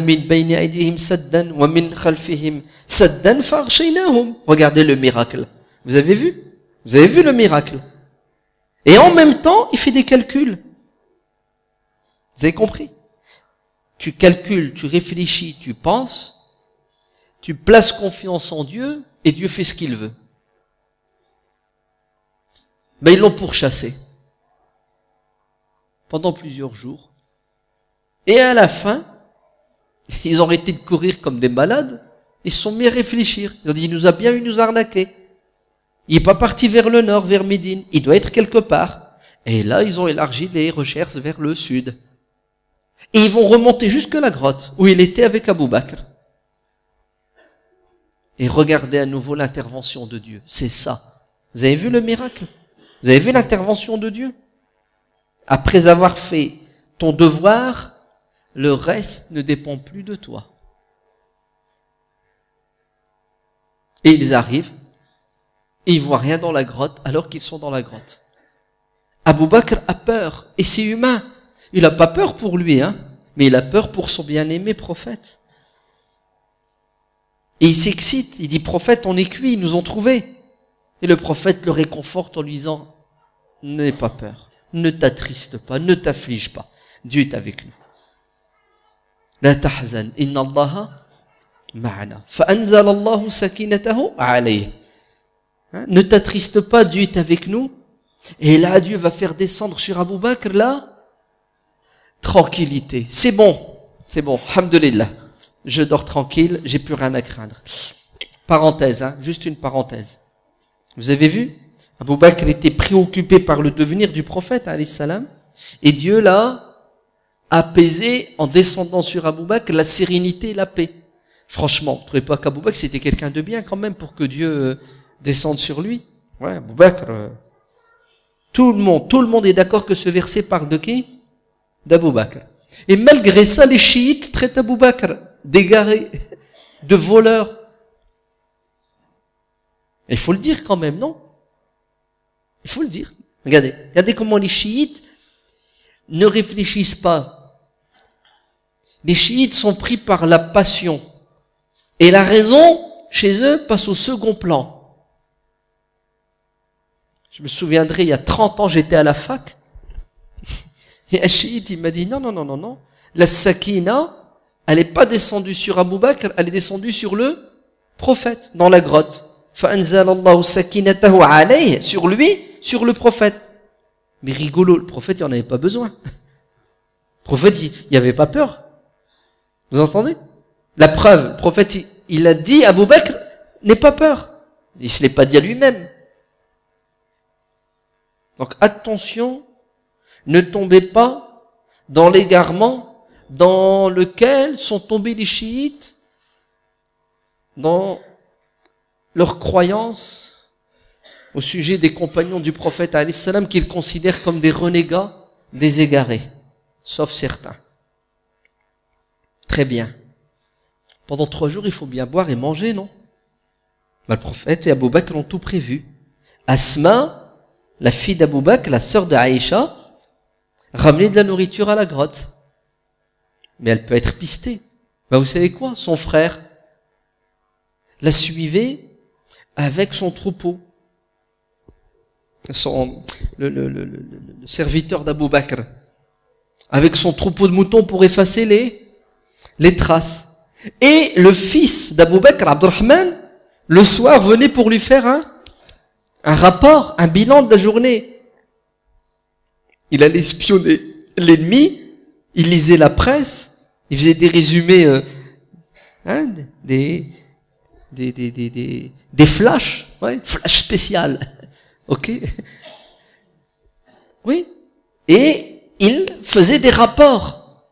S1: le miracle. Vous avez vu? Vous avez vu le miracle? Et en même temps, il fait des calculs. Vous avez compris? Tu calcules, tu réfléchis, tu penses, tu places confiance en Dieu, et Dieu fait ce qu'il veut. Mais ils l'ont pourchassé. Pendant plusieurs jours. Et à la fin, ils ont arrêté de courir comme des malades, ils se sont mis à réfléchir. Ils ont dit, il nous a bien eu nous arnaquer. Il n'est pas parti vers le nord, vers Médine. Il doit être quelque part. Et là, ils ont élargi les recherches vers le sud. Et ils vont remonter jusque la grotte où il était avec Abou Bakr. Et regardez à nouveau l'intervention de Dieu. C'est ça. Vous avez vu le miracle? Vous avez vu l'intervention de Dieu? Après avoir fait ton devoir, le reste ne dépend plus de toi. Et ils arrivent, et ils voient rien dans la grotte, alors qu'ils sont dans la grotte. Abou Bakr a peur, et c'est humain. Il n'a pas peur pour lui, hein, mais il a peur pour son bien-aimé prophète. Et il s'excite, il dit, prophète, on est cuit, ils nous ont trouvés. Et le prophète le réconforte en lui disant, n'aie pas peur, ne t'attriste pas, ne t'afflige pas. Dieu est avec nous. La tahzan, inna Allaha ma'ana. Fa'anzal Allahu sakinatahu alayhi. Ne t'attriste pas, Dieu est avec nous. Et là, Dieu va faire descendre sur Abou Bakr, là, tranquillité. C'est bon, alhamdulillah. Je dors tranquille, j'ai plus rien à craindre. Parenthèse, hein, juste une parenthèse. Vous avez vu? Abou Bakr était préoccupé par le devenir du prophète, alayhi salam, et Dieu l'a apaisé en descendant sur Abou Bakr la sérénité et la paix. Franchement, vous ne trouvez pas qu'Abou Bakr c'était quelqu'un de bien quand même pour que Dieu descende sur lui? Ouais, Abou Bakr, tout le monde est d'accord que ce verset parle de qui? D'Abou Bakr. Et malgré ça, les chiites traitent Abou Bakr d'égaré, de voleur. Il faut le dire quand même, non? Il faut le dire. Regardez comment les chiites ne réfléchissent pas. Les chiites sont pris par la passion. Et la raison, chez eux, passe au second plan. Je me souviendrai, il y a 30 ans, j'étais à la fac. Et un chiite, il m'a dit, non. La sakina, elle n'est pas descendue sur Abou Bakr, elle est descendue sur le prophète, dans la grotte. فَأَنْزَلَ اللَّهُ سَكِنَتَهُ عَلَيْهِ, sur lui, sur le prophète. Mais rigolo, le prophète, il n'en avait pas besoin. Le prophète, il n'avait pas peur. Vous entendez? La preuve, le prophète, il a dit à Abou Bakr, n'aie pas peur. Il ne se l'est pas dit à lui-même. Donc attention, ne tombez pas dans l'égarement dans lequel sont tombés les chiites dans leur croyance au sujet des compagnons du prophète alayhi salam qu'ils considèrent comme des renégats, des égarés, sauf certains. Très bien. Pendant 3 jours, il faut bien boire et manger, non? Le prophète et Abou Bakr ont tout prévu. Asma, la fille d'Abou Bakr, la sœur de Aïcha, ramenait de la nourriture à la grotte. Mais elle peut être pistée. Vous savez quoi? Son frère la suivait avec son troupeau. Le serviteur d'Abou Bakr. Avec son troupeau de moutons pour effacer les traces. Et le fils d'Abou Bakr, Abdurrahman, le soir venait pour lui faire un rapport, un bilan de la journée. Il allait espionner l'ennemi, il lisait la presse, il faisait des résumés, des flashs, flash spécial, ok? Oui. Et il faisait des rapports.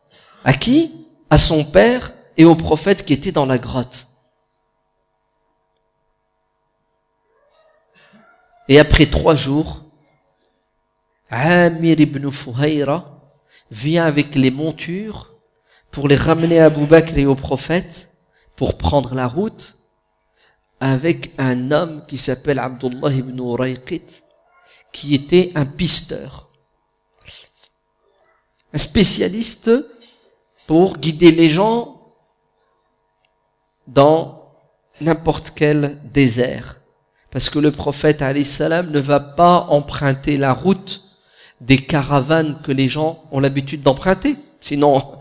S1: À qui? À son père et au prophète qui était dans la grotte. Et après 3 jours, Amir ibn Fuhayra vient avec les montures pour les ramener à Abou Bakr et au prophète pour prendre la route avec un homme qui s'appelle Abdullah ibn Urayqit qui était un pisteur. Un spécialiste pour guider les gens dans n'importe quel désert. Parce que le prophète alayhi salam ne va pas emprunter la route des caravanes que les gens ont l'habitude d'emprunter. Sinon,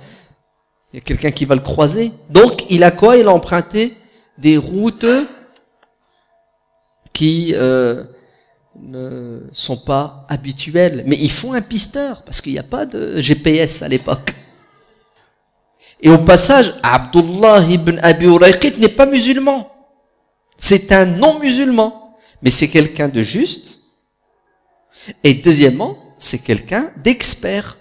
S1: il y a quelqu'un qui va le croiser. Donc, il a quoi? Il a emprunté des routes qui ne sont pas habituelles. Mais il faut un pisteur, parce qu'il n'y a pas de GPS à l'époque. Et au passage, Abdullah ibn Abi Urayqit n'est pas musulman. C'est un non-musulman. Mais c'est quelqu'un de juste. Et deuxièmement, c'est quelqu'un d'expert.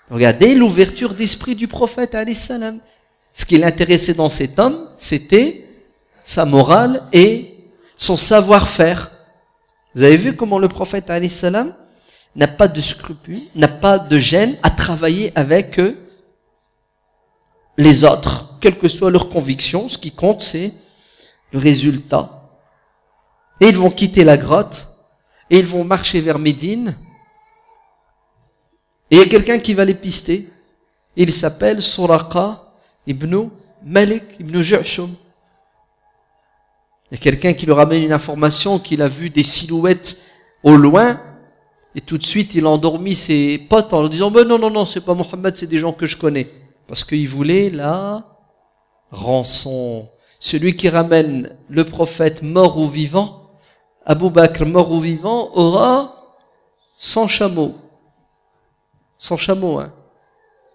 S1: Regardez l'ouverture d'esprit du prophète, alayhi salam. Ce qui l'intéressait dans cet homme, c'était sa morale et son savoir-faire. Vous avez vu comment le prophète, alayhi salam, n'a pas de scrupules, n'a pas de gêne à travailler avec les autres, quelle que soit leur conviction. Ce qui compte, c'est le résultat. Et ils vont quitter la grotte, et ils vont marcher vers Médine, et il y a quelqu'un qui va les pister. Il s'appelle Suraqa ibn Malik ibn Ju'shum. Il y a quelqu'un qui lui ramène une information qu'il a vu des silhouettes au loin, et tout de suite il a endormi ses potes en leur disant ben non, c'est pas Mohammed, c'est des gens que je connais. Parce qu'il voulait la rançon. Celui qui ramène le prophète mort ou vivant, Abu Bakr mort ou vivant, aura 100 chameaux. 100 chameaux, hein.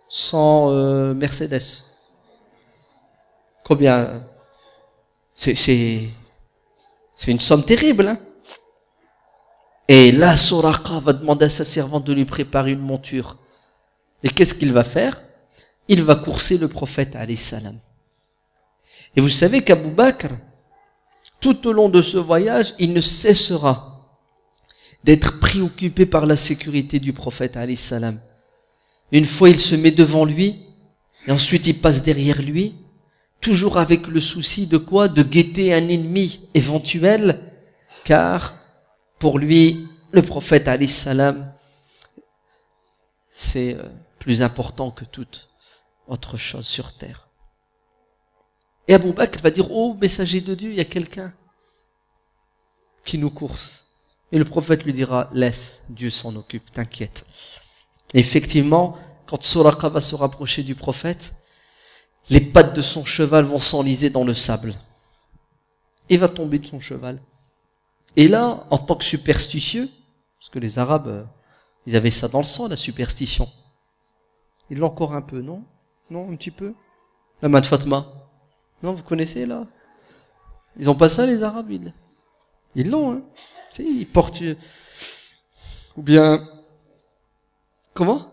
S1: 100 Mercedes. Combien? C'est une somme terrible, hein. Et là, Suraqa va demander à sa servante de lui préparer une monture. Et qu'est-ce qu'il va faire? Il va courser le prophète, alayhi salam. Et vous savez qu'Abu Bakr, tout au long de ce voyage, il ne cessera d'être préoccupé par la sécurité du prophète, alayhi salam. Une fois, il se met devant lui, et ensuite il passe derrière lui, toujours avec le souci de quoi? De guetter un ennemi éventuel, car pour lui, le prophète, alayhi salam, c'est plus important que toute autre chose sur terre. Et Abu Bakr va dire, oh, messager de Dieu, il y a quelqu'un qui nous course. Et le prophète lui dira, laisse, Dieu s'en occupe, t'inquiète. Et effectivement, quand Suraqa va se rapprocher du prophète, les pattes de son cheval vont s'enliser dans le sable. Il va tomber de son cheval. Et là, en tant que superstitieux, parce que les Arabes, ils avaient ça dans le sang, la superstition. Ils l'ont encore un peu, non? Non, un petit peu? La main de Fatma. Non, vous connaissez, là? Ils ont pas ça, les Arabes, ils l'ont, hein? Tu sais, ils portent, ou bien, comment?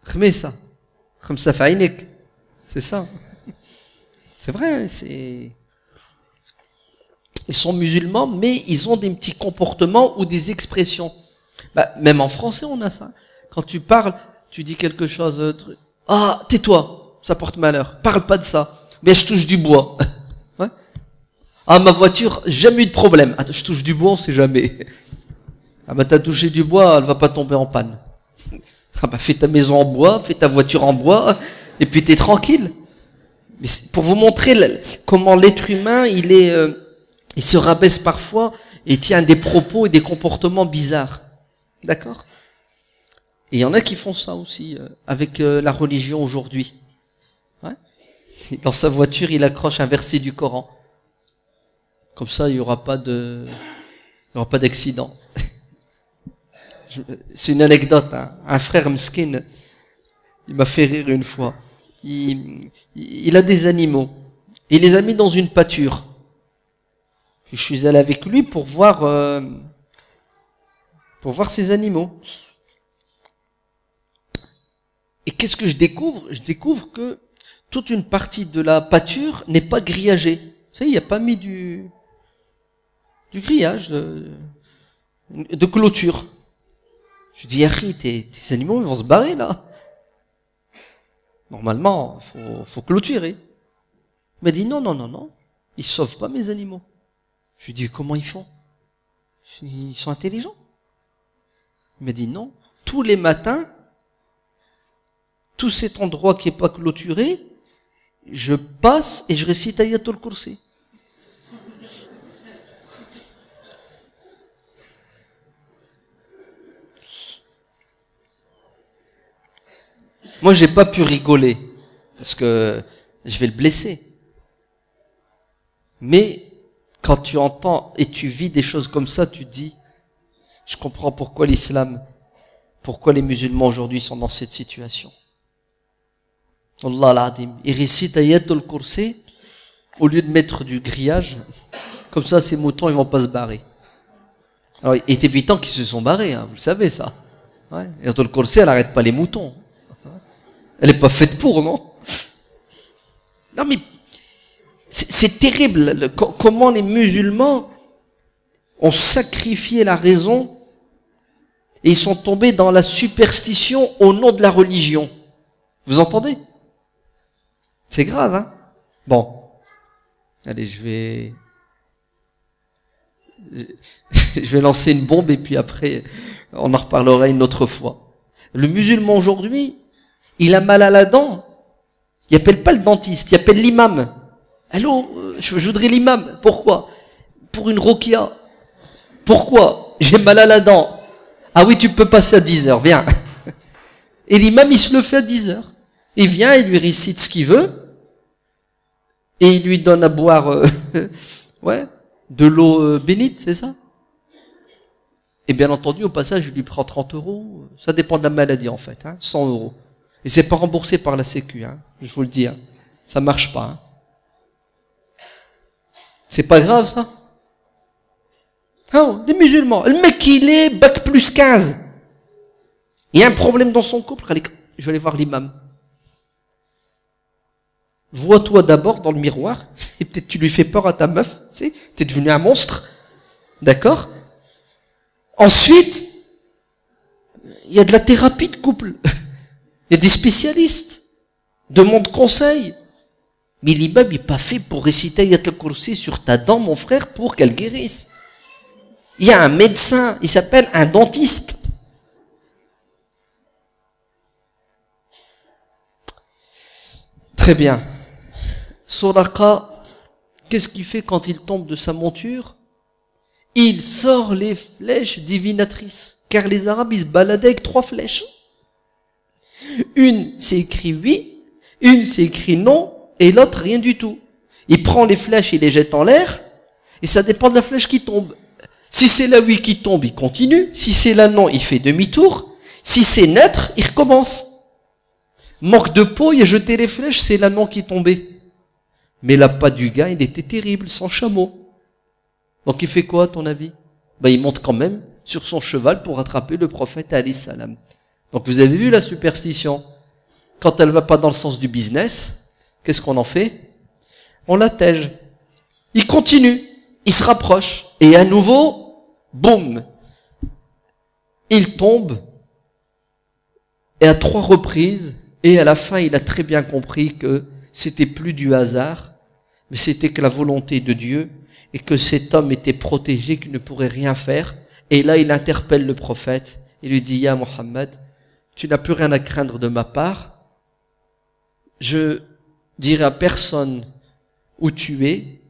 S1: Khmesa. Khamsa fa'ainek. C'est ça. C'est vrai, hein, ils sont musulmans, mais ils ont des petits comportements ou des expressions. Bah, même en français, on a ça. Quand tu parles, tu dis quelque chose, ah, tais-toi, ça porte malheur. Parle pas de ça. Mais je touche du bois. Ouais. Ah, ma voiture, jamais eu de problème. Ah, je touche du bois, on sait jamais. Ah, bah, t'as touché du bois, elle va pas tomber en panne. Ah, bah, fais ta maison en bois, fais ta voiture en bois, et puis t'es tranquille. Mais pour vous montrer comment l'être humain, il se rabaisse parfois et tient des propos et des comportements bizarres. D'accord? Et il y en a qui font ça aussi avec la religion aujourd'hui. Ouais. Dans sa voiture, il accroche un verset du Coran. Comme ça, il n'y aura pas d'accident. C'est une anecdote, hein. Un frère meskin, il m'a fait rire une fois. Il a des animaux. Il les a mis dans une pâture. Puis je suis allé avec lui pour voir ses animaux. Et qu'est-ce que je découvre? Je découvre que toute une partie de la pâture n'est pas grillagée. Vous savez, il n'y a pas mis du grillage, de clôture. Je dis, Yahri, tes animaux, ils vont se barrer, là. Normalement, faut clôturer. Il m'a dit, non, ils sauvent pas mes animaux. Je lui dis, comment ils font? Ils sont intelligents. Il m'a dit non. Tous les matins, tout cet endroit qui n'est pas clôturé, je passe et je récite Ayatul Kursi. Moi, j'ai pas pu rigoler parce que je vais le blesser. Mais quand tu entends et tu vis des choses comme ça, tu te dis, je comprends pourquoi l'islam, pourquoi les musulmans aujourd'hui sont dans cette situation. Allah l'Adim. Ils récitent Ayatul Kursi au lieu de mettre du grillage. Comme ça, ces moutons, ils vont pas se barrer. Alors, il est évident qu'ils se sont barrés, hein, vous le savez ça. Ouais. Ayatul Kursi, elle n'arrête pas les moutons. Elle n'est pas faite pour, non? Non, mais c'est terrible comment les musulmans ont sacrifié la raison et ils sont tombés dans la superstition au nom de la religion. Vous entendez? C'est grave, hein? Bon. Allez, je vais lancer une bombe et puis après, on en reparlera une autre fois. Le musulman aujourd'hui, il a mal à la dent. Il appelle pas le dentiste, il appelle l'imam. Allô, je voudrais l'imam. Pourquoi? Pour une roquia. Pourquoi? J'ai mal à la dent. Ah oui, tu peux passer à 10h, viens. Et l'imam, il se le fait à 10h. Il vient, il lui récite ce qu'il veut. Et il lui donne à boire, ouais, de l'eau bénite, c'est ça? Et bien entendu, au passage, il lui prend 30 €. Ça dépend de la maladie, en fait, hein, 100 €. Et c'est pas remboursé par la Sécu, hein, je vous le dis, hein. Ça marche pas, hein. C'est pas grave, ça? Oh, des musulmans. Le mec, il est bac plus 15. Il y a un problème dans son couple. Allez, je vais aller voir l'imam. Vois-toi d'abord dans le miroir. Et peut-être tu lui fais peur à ta meuf. Tu es devenu un monstre. D'accord? Ensuite, il y a de la thérapie de couple. Il y a des spécialistes. Demande conseil. Mais l'imam n'est pas fait pour réciter Ayatul Kursi sur ta dent, mon frère, pour qu'elle guérisse. Il y a un médecin, il s'appelle un dentiste. Très bien. Suraqa, qu'est-ce qu'il fait quand il tombe de sa monture? Il sort les flèches divinatrices. Car les Arabes, ils se baladaient avec 3 flèches. Une, c'est écrit oui. Une, c'est écrit non. Et l'autre, rien du tout. Il prend les flèches, il les jette en l'air. Et ça dépend de la flèche qui tombe. Si c'est la oui qui tombe, il continue. Si c'est la non, il fait demi-tour. Si c'est neutre, il recommence. Manque de peau, il a jeté les flèches, c'est la non qui tombait. Mais la patte du gars, il était terrible, sans chameau. Donc il fait quoi, à ton avis? Ben, il monte quand même sur son cheval pour attraper le prophète alayhi salam. Donc vous avez vu la superstition. Quand elle va pas dans le sens du business, qu'est-ce qu'on en fait? On l'attège. Il continue. Il se rapproche. Et à nouveau, boum, il tombe. Et à 3 reprises, et à la fin, il a très bien compris que c'était plus du hasard, mais c'était que la volonté de Dieu, et que cet homme était protégé, qu'il ne pourrait rien faire. Et là, il interpelle le prophète, et lui dit, Ya Muhammad, tu n'as plus rien à craindre de ma part. Je dirai à personne où tu es.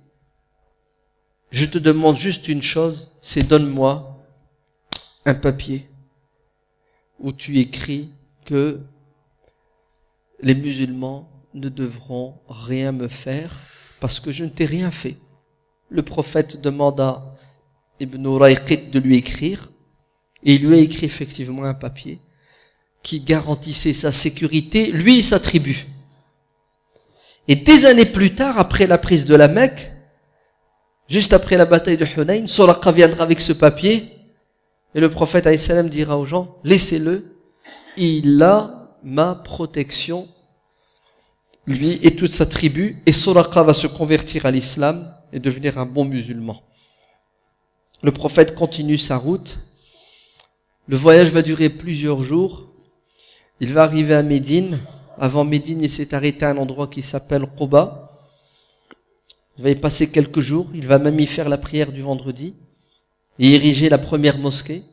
S1: Je te demande juste une chose, c'est donne-moi un papier où tu écris que les musulmans ne devront rien me faire parce que je ne t'ai rien fait. Le prophète demanda à Ibn Urayqit de lui écrire et il lui a écrit effectivement un papier qui garantissait sa sécurité, lui et sa tribu. Et des années plus tard, après la prise de la Mecque, juste après la bataille de Hunayn, Suraqa viendra avec ce papier et le prophète alayhi salam dira aux gens, laissez-le, il a ma protection, lui et toute sa tribu, et Suraqa va se convertir à l'islam et devenir un bon musulman. Le prophète continue sa route, le voyage va durer plusieurs jours, il va arriver à Médine. Avant Médine, il s'est arrêté à un endroit qui s'appelle Quba. Il va y passer quelques jours. Il va même y faire la prière du vendredi. et ériger la première mosquée.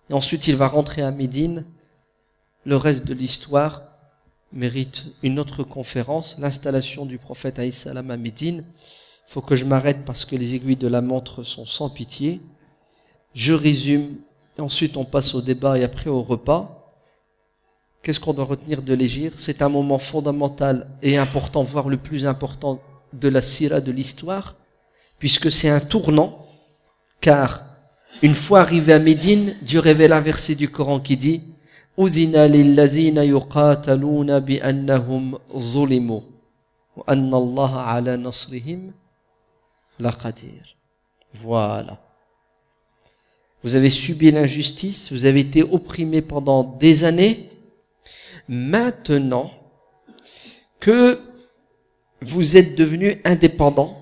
S1: Et ensuite, il va rentrer à Médine. Le reste de l'histoire mérite une autre conférence. L'installation du prophète alayhi salam à Médine. Il faut que je m'arrête parce que les aiguilles de la montre sont sans pitié. Je résume, et ensuite on passe au débat et après au repas. Qu'est-ce qu'on doit retenir de l'Hégire? C'est un moment fondamental et important, voire le plus important de la sira, de l'histoire, puisque c'est un tournant, car une fois arrivé à Médine, Dieu révèle un verset du Coran qui dit « Uzina lillazina yuqataluna bi annahum zulimu wa anna Allah ala nasrihim laqadir » Voilà. Vous avez subi l'injustice, vous avez été opprimé pendant des années. Maintenant que vous êtes devenu indépendant,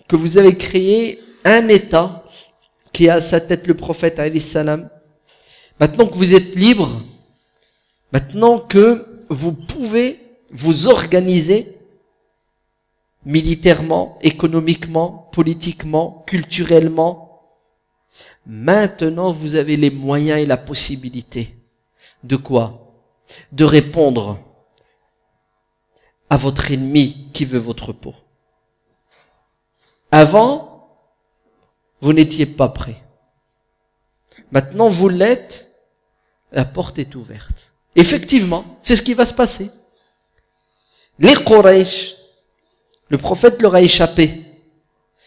S1: que vous avez créé un État qui a à sa tête le prophète alayhi salam, maintenant que vous êtes libre, maintenant que vous pouvez vous organiser militairement, économiquement, politiquement, culturellement, maintenant vous avez les moyens et la possibilité de quoi? De répondre à votre ennemi qui veut votre peau. Avant, vous n'étiez pas prêt. Maintenant, vous l'êtes, la porte est ouverte. Effectivement, c'est ce qui va se passer. Les Quraysh, le prophète leur a échappé.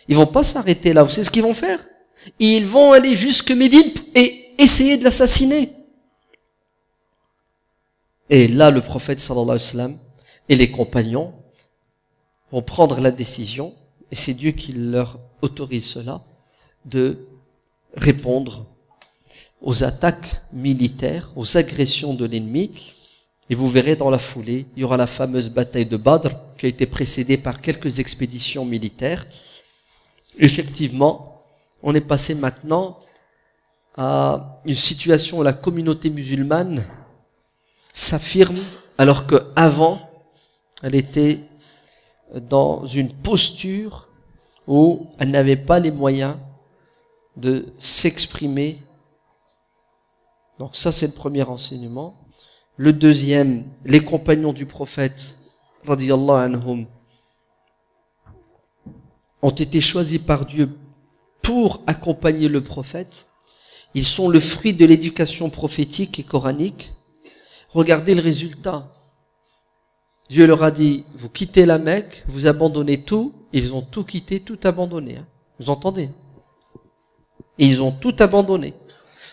S1: Ils vont pas s'arrêter là. Vous savez ce qu'ils vont faire? Ils vont aller jusque Médine et essayer de l'assassiner. Et là, le prophète sallallahu alayhi wa sallam et les compagnons vont prendre la décision, et c'est Dieu qui leur autorise cela, de répondre aux attaques militaires, aux agressions de l'ennemi. Et vous verrez dans la foulée, il y aura la fameuse bataille de Badr, qui a été précédée par quelques expéditions militaires. Effectivement, on est passé maintenant à une situation où la communauté musulmane s'affirme, alors qu'avant, elle était dans une posture où elle n'avait pas les moyens de s'exprimer. Donc ça, c'est le premier enseignement. Le deuxième, les compagnons du prophète, radiyallahu anhum, ont été choisis par Dieu pour accompagner le prophète. Ils sont le fruit de l'éducation prophétique et coranique. Regardez le résultat. Dieu leur a dit, vous quittez la Mecque, vous abandonnez tout. Ils ont tout quitté, tout abandonné. Vous entendez? Et ils ont tout abandonné.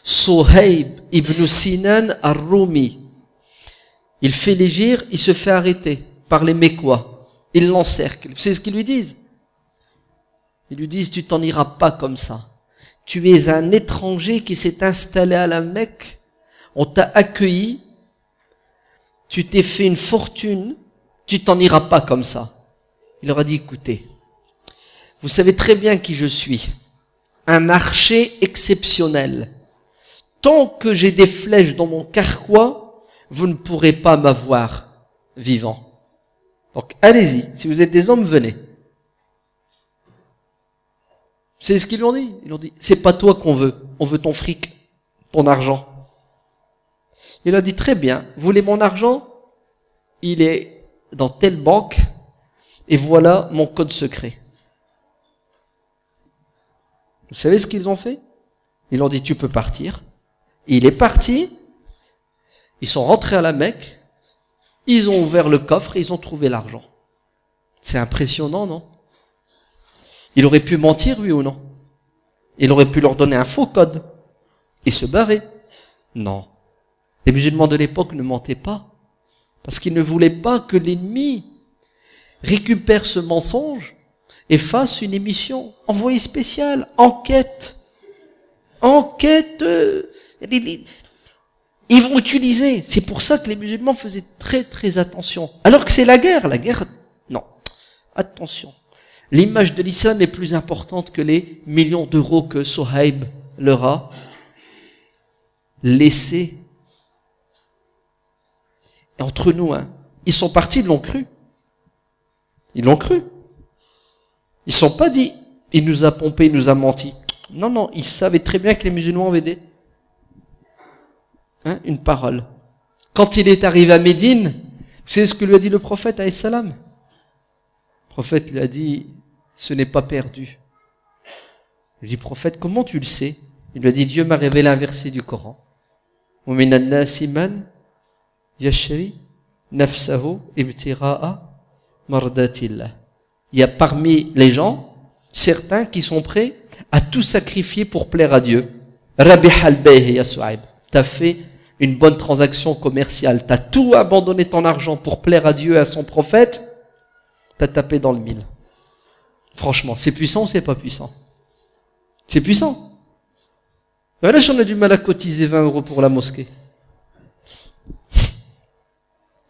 S1: Suhaib ibn Sinan al-Rumi, il fait l'hégire, il se fait arrêter par les Mécois. Ils l'encerclent. Vous savez ce qu'ils lui disent? Ils lui disent, tu t'en iras pas comme ça. Tu es un étranger qui s'est installé à la Mecque. On t'a accueilli. Tu t'es fait une fortune, tu t'en iras pas comme ça. Il leur a dit, écoutez, vous savez très bien qui je suis, un archer exceptionnel. Tant que j'ai des flèches dans mon carquois, vous ne pourrez pas m'avoir vivant. Donc allez-y, si vous êtes des hommes, venez. C'est ce qu'ils lui ont dit. Ils lui ont dit, c'est pas toi qu'on veut, on veut ton fric, ton argent. Il a dit, très bien, vous voulez mon argent? Il est dans telle banque, et voilà mon code secret. Vous savez ce qu'ils ont fait? Ils ont dit, tu peux partir. Il est parti, ils sont rentrés à la Mecque, ils ont ouvert le coffre et ils ont trouvé l'argent. C'est impressionnant, non? Il aurait pu mentir, oui ou non? Il aurait pu leur donner un faux code et se barrer. Non. Les musulmans de l'époque ne mentaient pas, parce qu'ils ne voulaient pas que l'ennemi récupère ce mensonge et fasse une émission, envoyé spécial, enquête. Ils vont utiliser. C'est pour ça que les musulmans faisaient très très attention. Alors que c'est la guerre, non. Attention. L'image de l'islam est plus importante que les millions d'euros que Suhaib leur a laissés. Et entre nous, ils sont partis, ils l'ont cru. Ils l'ont cru. Ils ne sont pas dit, il nous a pompé, il nous a menti. Non, non, ils savaient très bien que les musulmans avaient une parole. Quand il est arrivé à Médine, vous savez ce que lui a dit le prophète, alayhi salam? Le prophète lui a dit, ce n'est pas perdu. Il lui dit, prophète, comment tu le sais? Il lui a dit, Dieu m'a révélé un verset du Coran. وَمِنَ النَّاسِ مَنْ يَشْرِي نَفْسَهُ ابْتِغَاءَ مَرْضَاتِ اللَّهِ. Il y a parmi les gens certains qui sont prêts à tout sacrifier pour plaire à Dieu. Rabih al-bayh ya Souaib. T'as fait une bonne transaction commerciale. T'as tout abandonné ton argent pour plaire à Dieu et à son prophète. T'as tapé dans le mille. Franchement, c'est puissant ou c'est pas puissant? C'est puissant. Voilà, j'en ai du mal à cotiser 20 € pour la mosquée.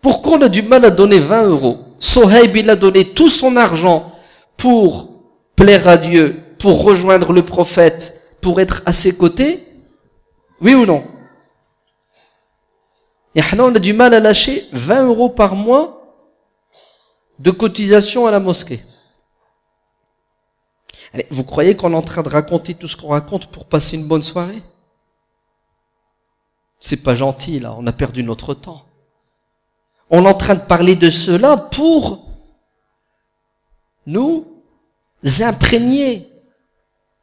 S1: Pourquoi on a du mal à donner 20 €? Sohaib, il a donné tout son argent pour plaire à Dieu, pour rejoindre le prophète, pour être à ses côtés. Oui ou non? Et on a du mal à lâcher 20 € par mois de cotisation à la mosquée. Allez, vous croyez qu'on est en train de raconter tout ce qu'on raconte pour passer une bonne soirée? C'est pas gentil, là, on a perdu notre temps. On est en train de parler de cela pour nous imprégner,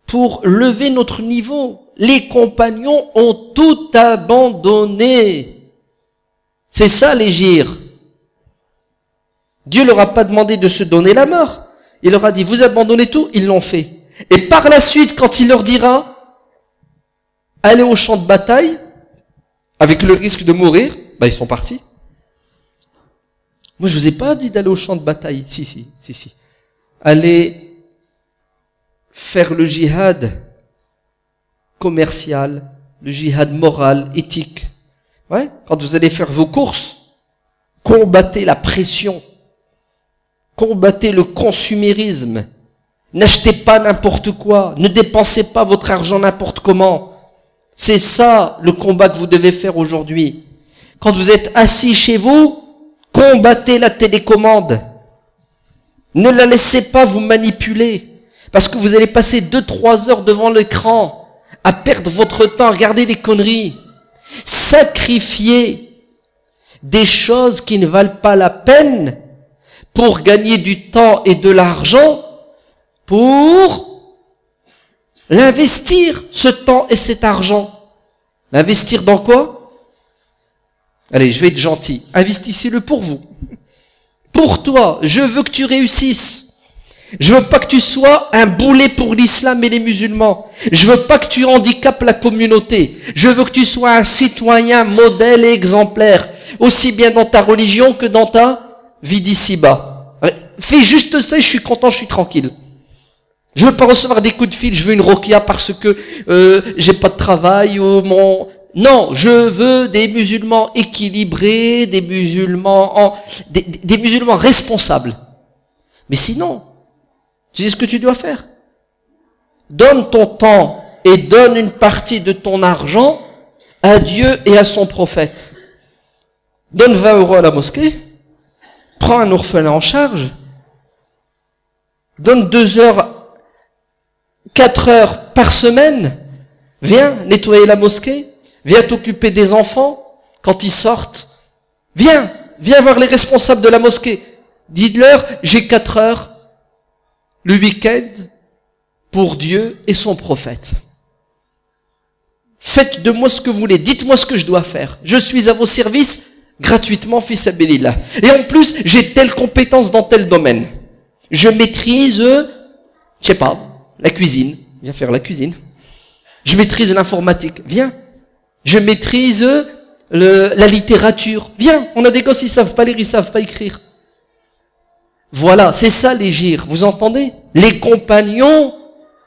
S1: pour lever notre niveau. Les compagnons ont tout abandonné. C'est ça l'hégire. Dieu leur a pas demandé de se donner la mort. Il leur a dit, vous abandonnez tout, ils l'ont fait. Et par la suite, quand il leur dira, allez au champ de bataille, avec le risque de mourir, ils sont partis. Moi, je vous ai pas dit d'aller au champ de bataille. Si. Allez faire le djihad commercial, le djihad moral, éthique. Ouais, quand vous allez faire vos courses, combattez la pression. Combattez le consumérisme. N'achetez pas n'importe quoi. Ne dépensez pas votre argent n'importe comment. C'est ça le combat que vous devez faire aujourd'hui. Quand vous êtes assis chez vous, combattez la télécommande. Ne la laissez pas vous manipuler. Parce que vous allez passer 2-3 heures devant l'écran à perdre votre temps, à regarder des conneries. Sacrifiez des choses qui ne valent pas la peine pour gagner du temps et de l'argent, pour l'investir, ce temps et cet argent. L'investir dans quoi? Allez, je vais être gentil. Investissez-le pour vous. Pour toi, je veux que tu réussisses. Je veux pas que tu sois un boulet pour l'islam et les musulmans. Je veux pas que tu handicapes la communauté. Je veux que tu sois un citoyen modèle et exemplaire, aussi bien dans ta religion que dans ta vie d'ici-bas. Fais juste ça et je suis content, je suis tranquille. Je veux pas recevoir des coups de fil, je veux une roquia parce que j'ai pas de travail ou mon... Non, je veux des musulmans équilibrés, des musulmans des musulmans responsables. Mais sinon, tu sais ce que tu dois faire? Donne ton temps et donne une partie de ton argent à Dieu et à son prophète. Donne 20 € à la mosquée, prends un orphelin en charge, donne 2 heures, 4 heures par semaine, viens nettoyer la mosquée, viens t'occuper des enfants quand ils sortent, viens voir les responsables de la mosquée, dites-leur, j'ai 4 heures le week-end pour Dieu et son prophète. Faites de moi ce que vous voulez, dites-moi ce que je dois faire, je suis à vos services gratuitement, fi sabilillah. Et en plus, j'ai telle compétence dans tel domaine. Je maîtrise, je sais pas, la cuisine. Viens faire la cuisine. Je maîtrise l'informatique. Viens. Je maîtrise la littérature. Viens. On a des gosses, ils savent pas lire, ils savent pas écrire. Voilà, c'est ça l'hégire. Vous entendez? Les compagnons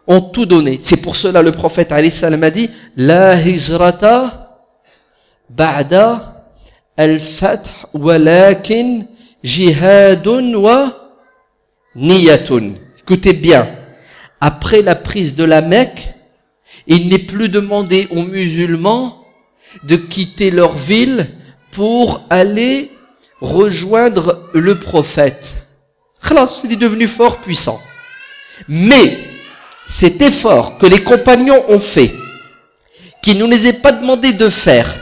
S1: ont tout donné. C'est pour cela le prophète alayhi salam a dit, la hijrata ba'da al-fath walakin jihadun wa niyatun. Écoutez bien. Après la prise de la Mecque, il n'est plus demandé aux musulmans de quitter leur ville pour aller rejoindre le prophète. Khalas, il est devenu fort puissant. Mais, cet effort que les compagnons ont fait, qui ne nous est pas demandé de faire,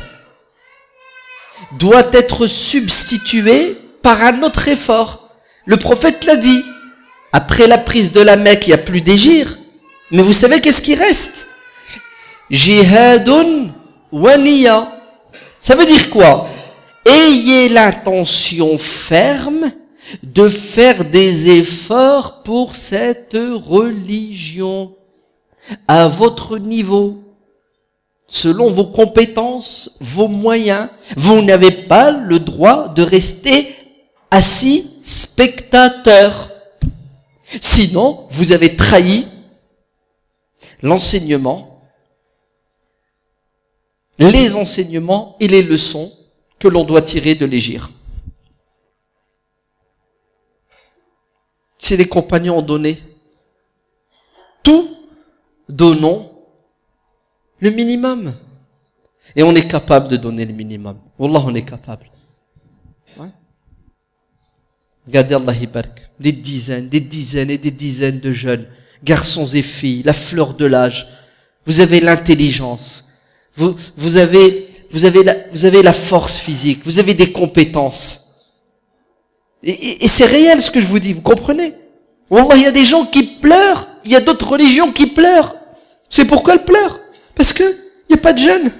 S1: doit être substitué par un autre effort. Le prophète l'a dit. Après la prise de la Mecque, il n'y a plus d'hégire. Mais vous savez qu'est-ce qui reste? Jihadun wa niyya. Ça veut dire quoi? Ayez l'intention ferme de faire des efforts pour cette religion à votre niveau, selon vos compétences, vos moyens. Vous n'avez pas le droit de rester assis spectateur. Sinon, vous avez trahi l'enseignement, les enseignements et les leçons que l'on doit tirer de l'hégire. Si les compagnons ont donné tout, donnons le minimum. Et on est capable de donner le minimum. Wallah, on est capable. Ouais. Regardez, Allah Ibark, des dizaines et des dizaines de jeunes, garçons et filles, la fleur de l'âge. Vous avez l'intelligence. Vous avez la force physique. Vous avez des compétences. Et c'est réel ce que je vous dis, vous comprenez? Wallah, il y a des gens qui pleurent, il y a d'autres religions qui pleurent. C'est pourquoi elles pleurent? Parce que il n'y a pas de jeunes.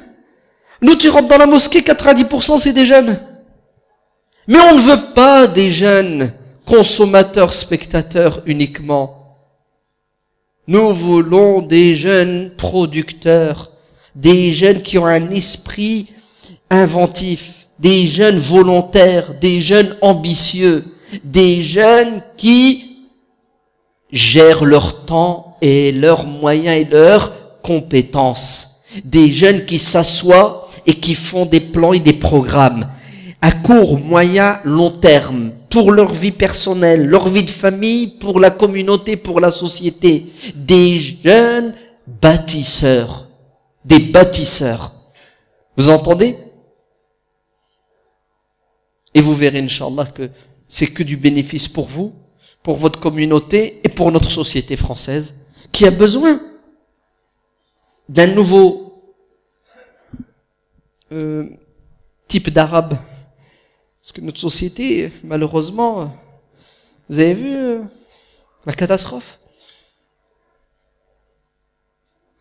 S1: Nous, tu rentres dans la mosquée, 90% c'est des jeunes. Mais on ne veut pas des jeunes consommateurs, spectateurs uniquement. Nous voulons des jeunes producteurs, des jeunes qui ont un esprit inventif, des jeunes volontaires, des jeunes ambitieux, des jeunes qui gèrent leur temps et leurs moyens et leurs compétences. Des jeunes qui s'assoient et qui font des plans et des programmes à court, moyen, long terme, pour leur vie personnelle, leur vie de famille, pour la communauté, pour la société. Des jeunes bâtisseurs. Des bâtisseurs. Vous entendez? Et vous verrez, Inch'Allah, que c'est que du bénéfice pour vous, pour votre communauté et pour notre société française, qui a besoin d'un nouveau type d'arabe. Parce que notre société, malheureusement, vous avez vu la catastrophe.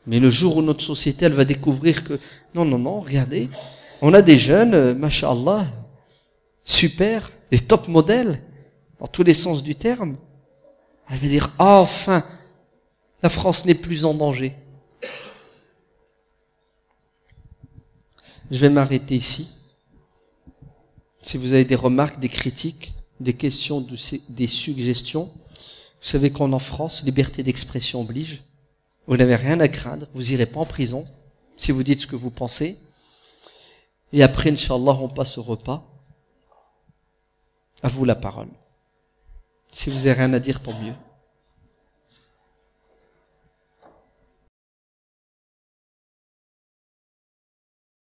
S1: Mais le jour où notre société, elle va découvrir que, non, regardez, on a des jeunes, masha'Allah, super, des top modèles, dans tous les sens du terme, elle va dire, ah, enfin, la France n'est plus en danger. Je vais m'arrêter ici. Si vous avez des remarques, des critiques, des questions, des suggestions, vous savez qu'en France, liberté d'expression oblige. Vous n'avez rien à craindre, vous n'irez pas en prison si vous dites ce que vous pensez. Et après, Inch'Allah, on passe au repas. À vous la parole. Si vous n'avez rien à dire, tant mieux.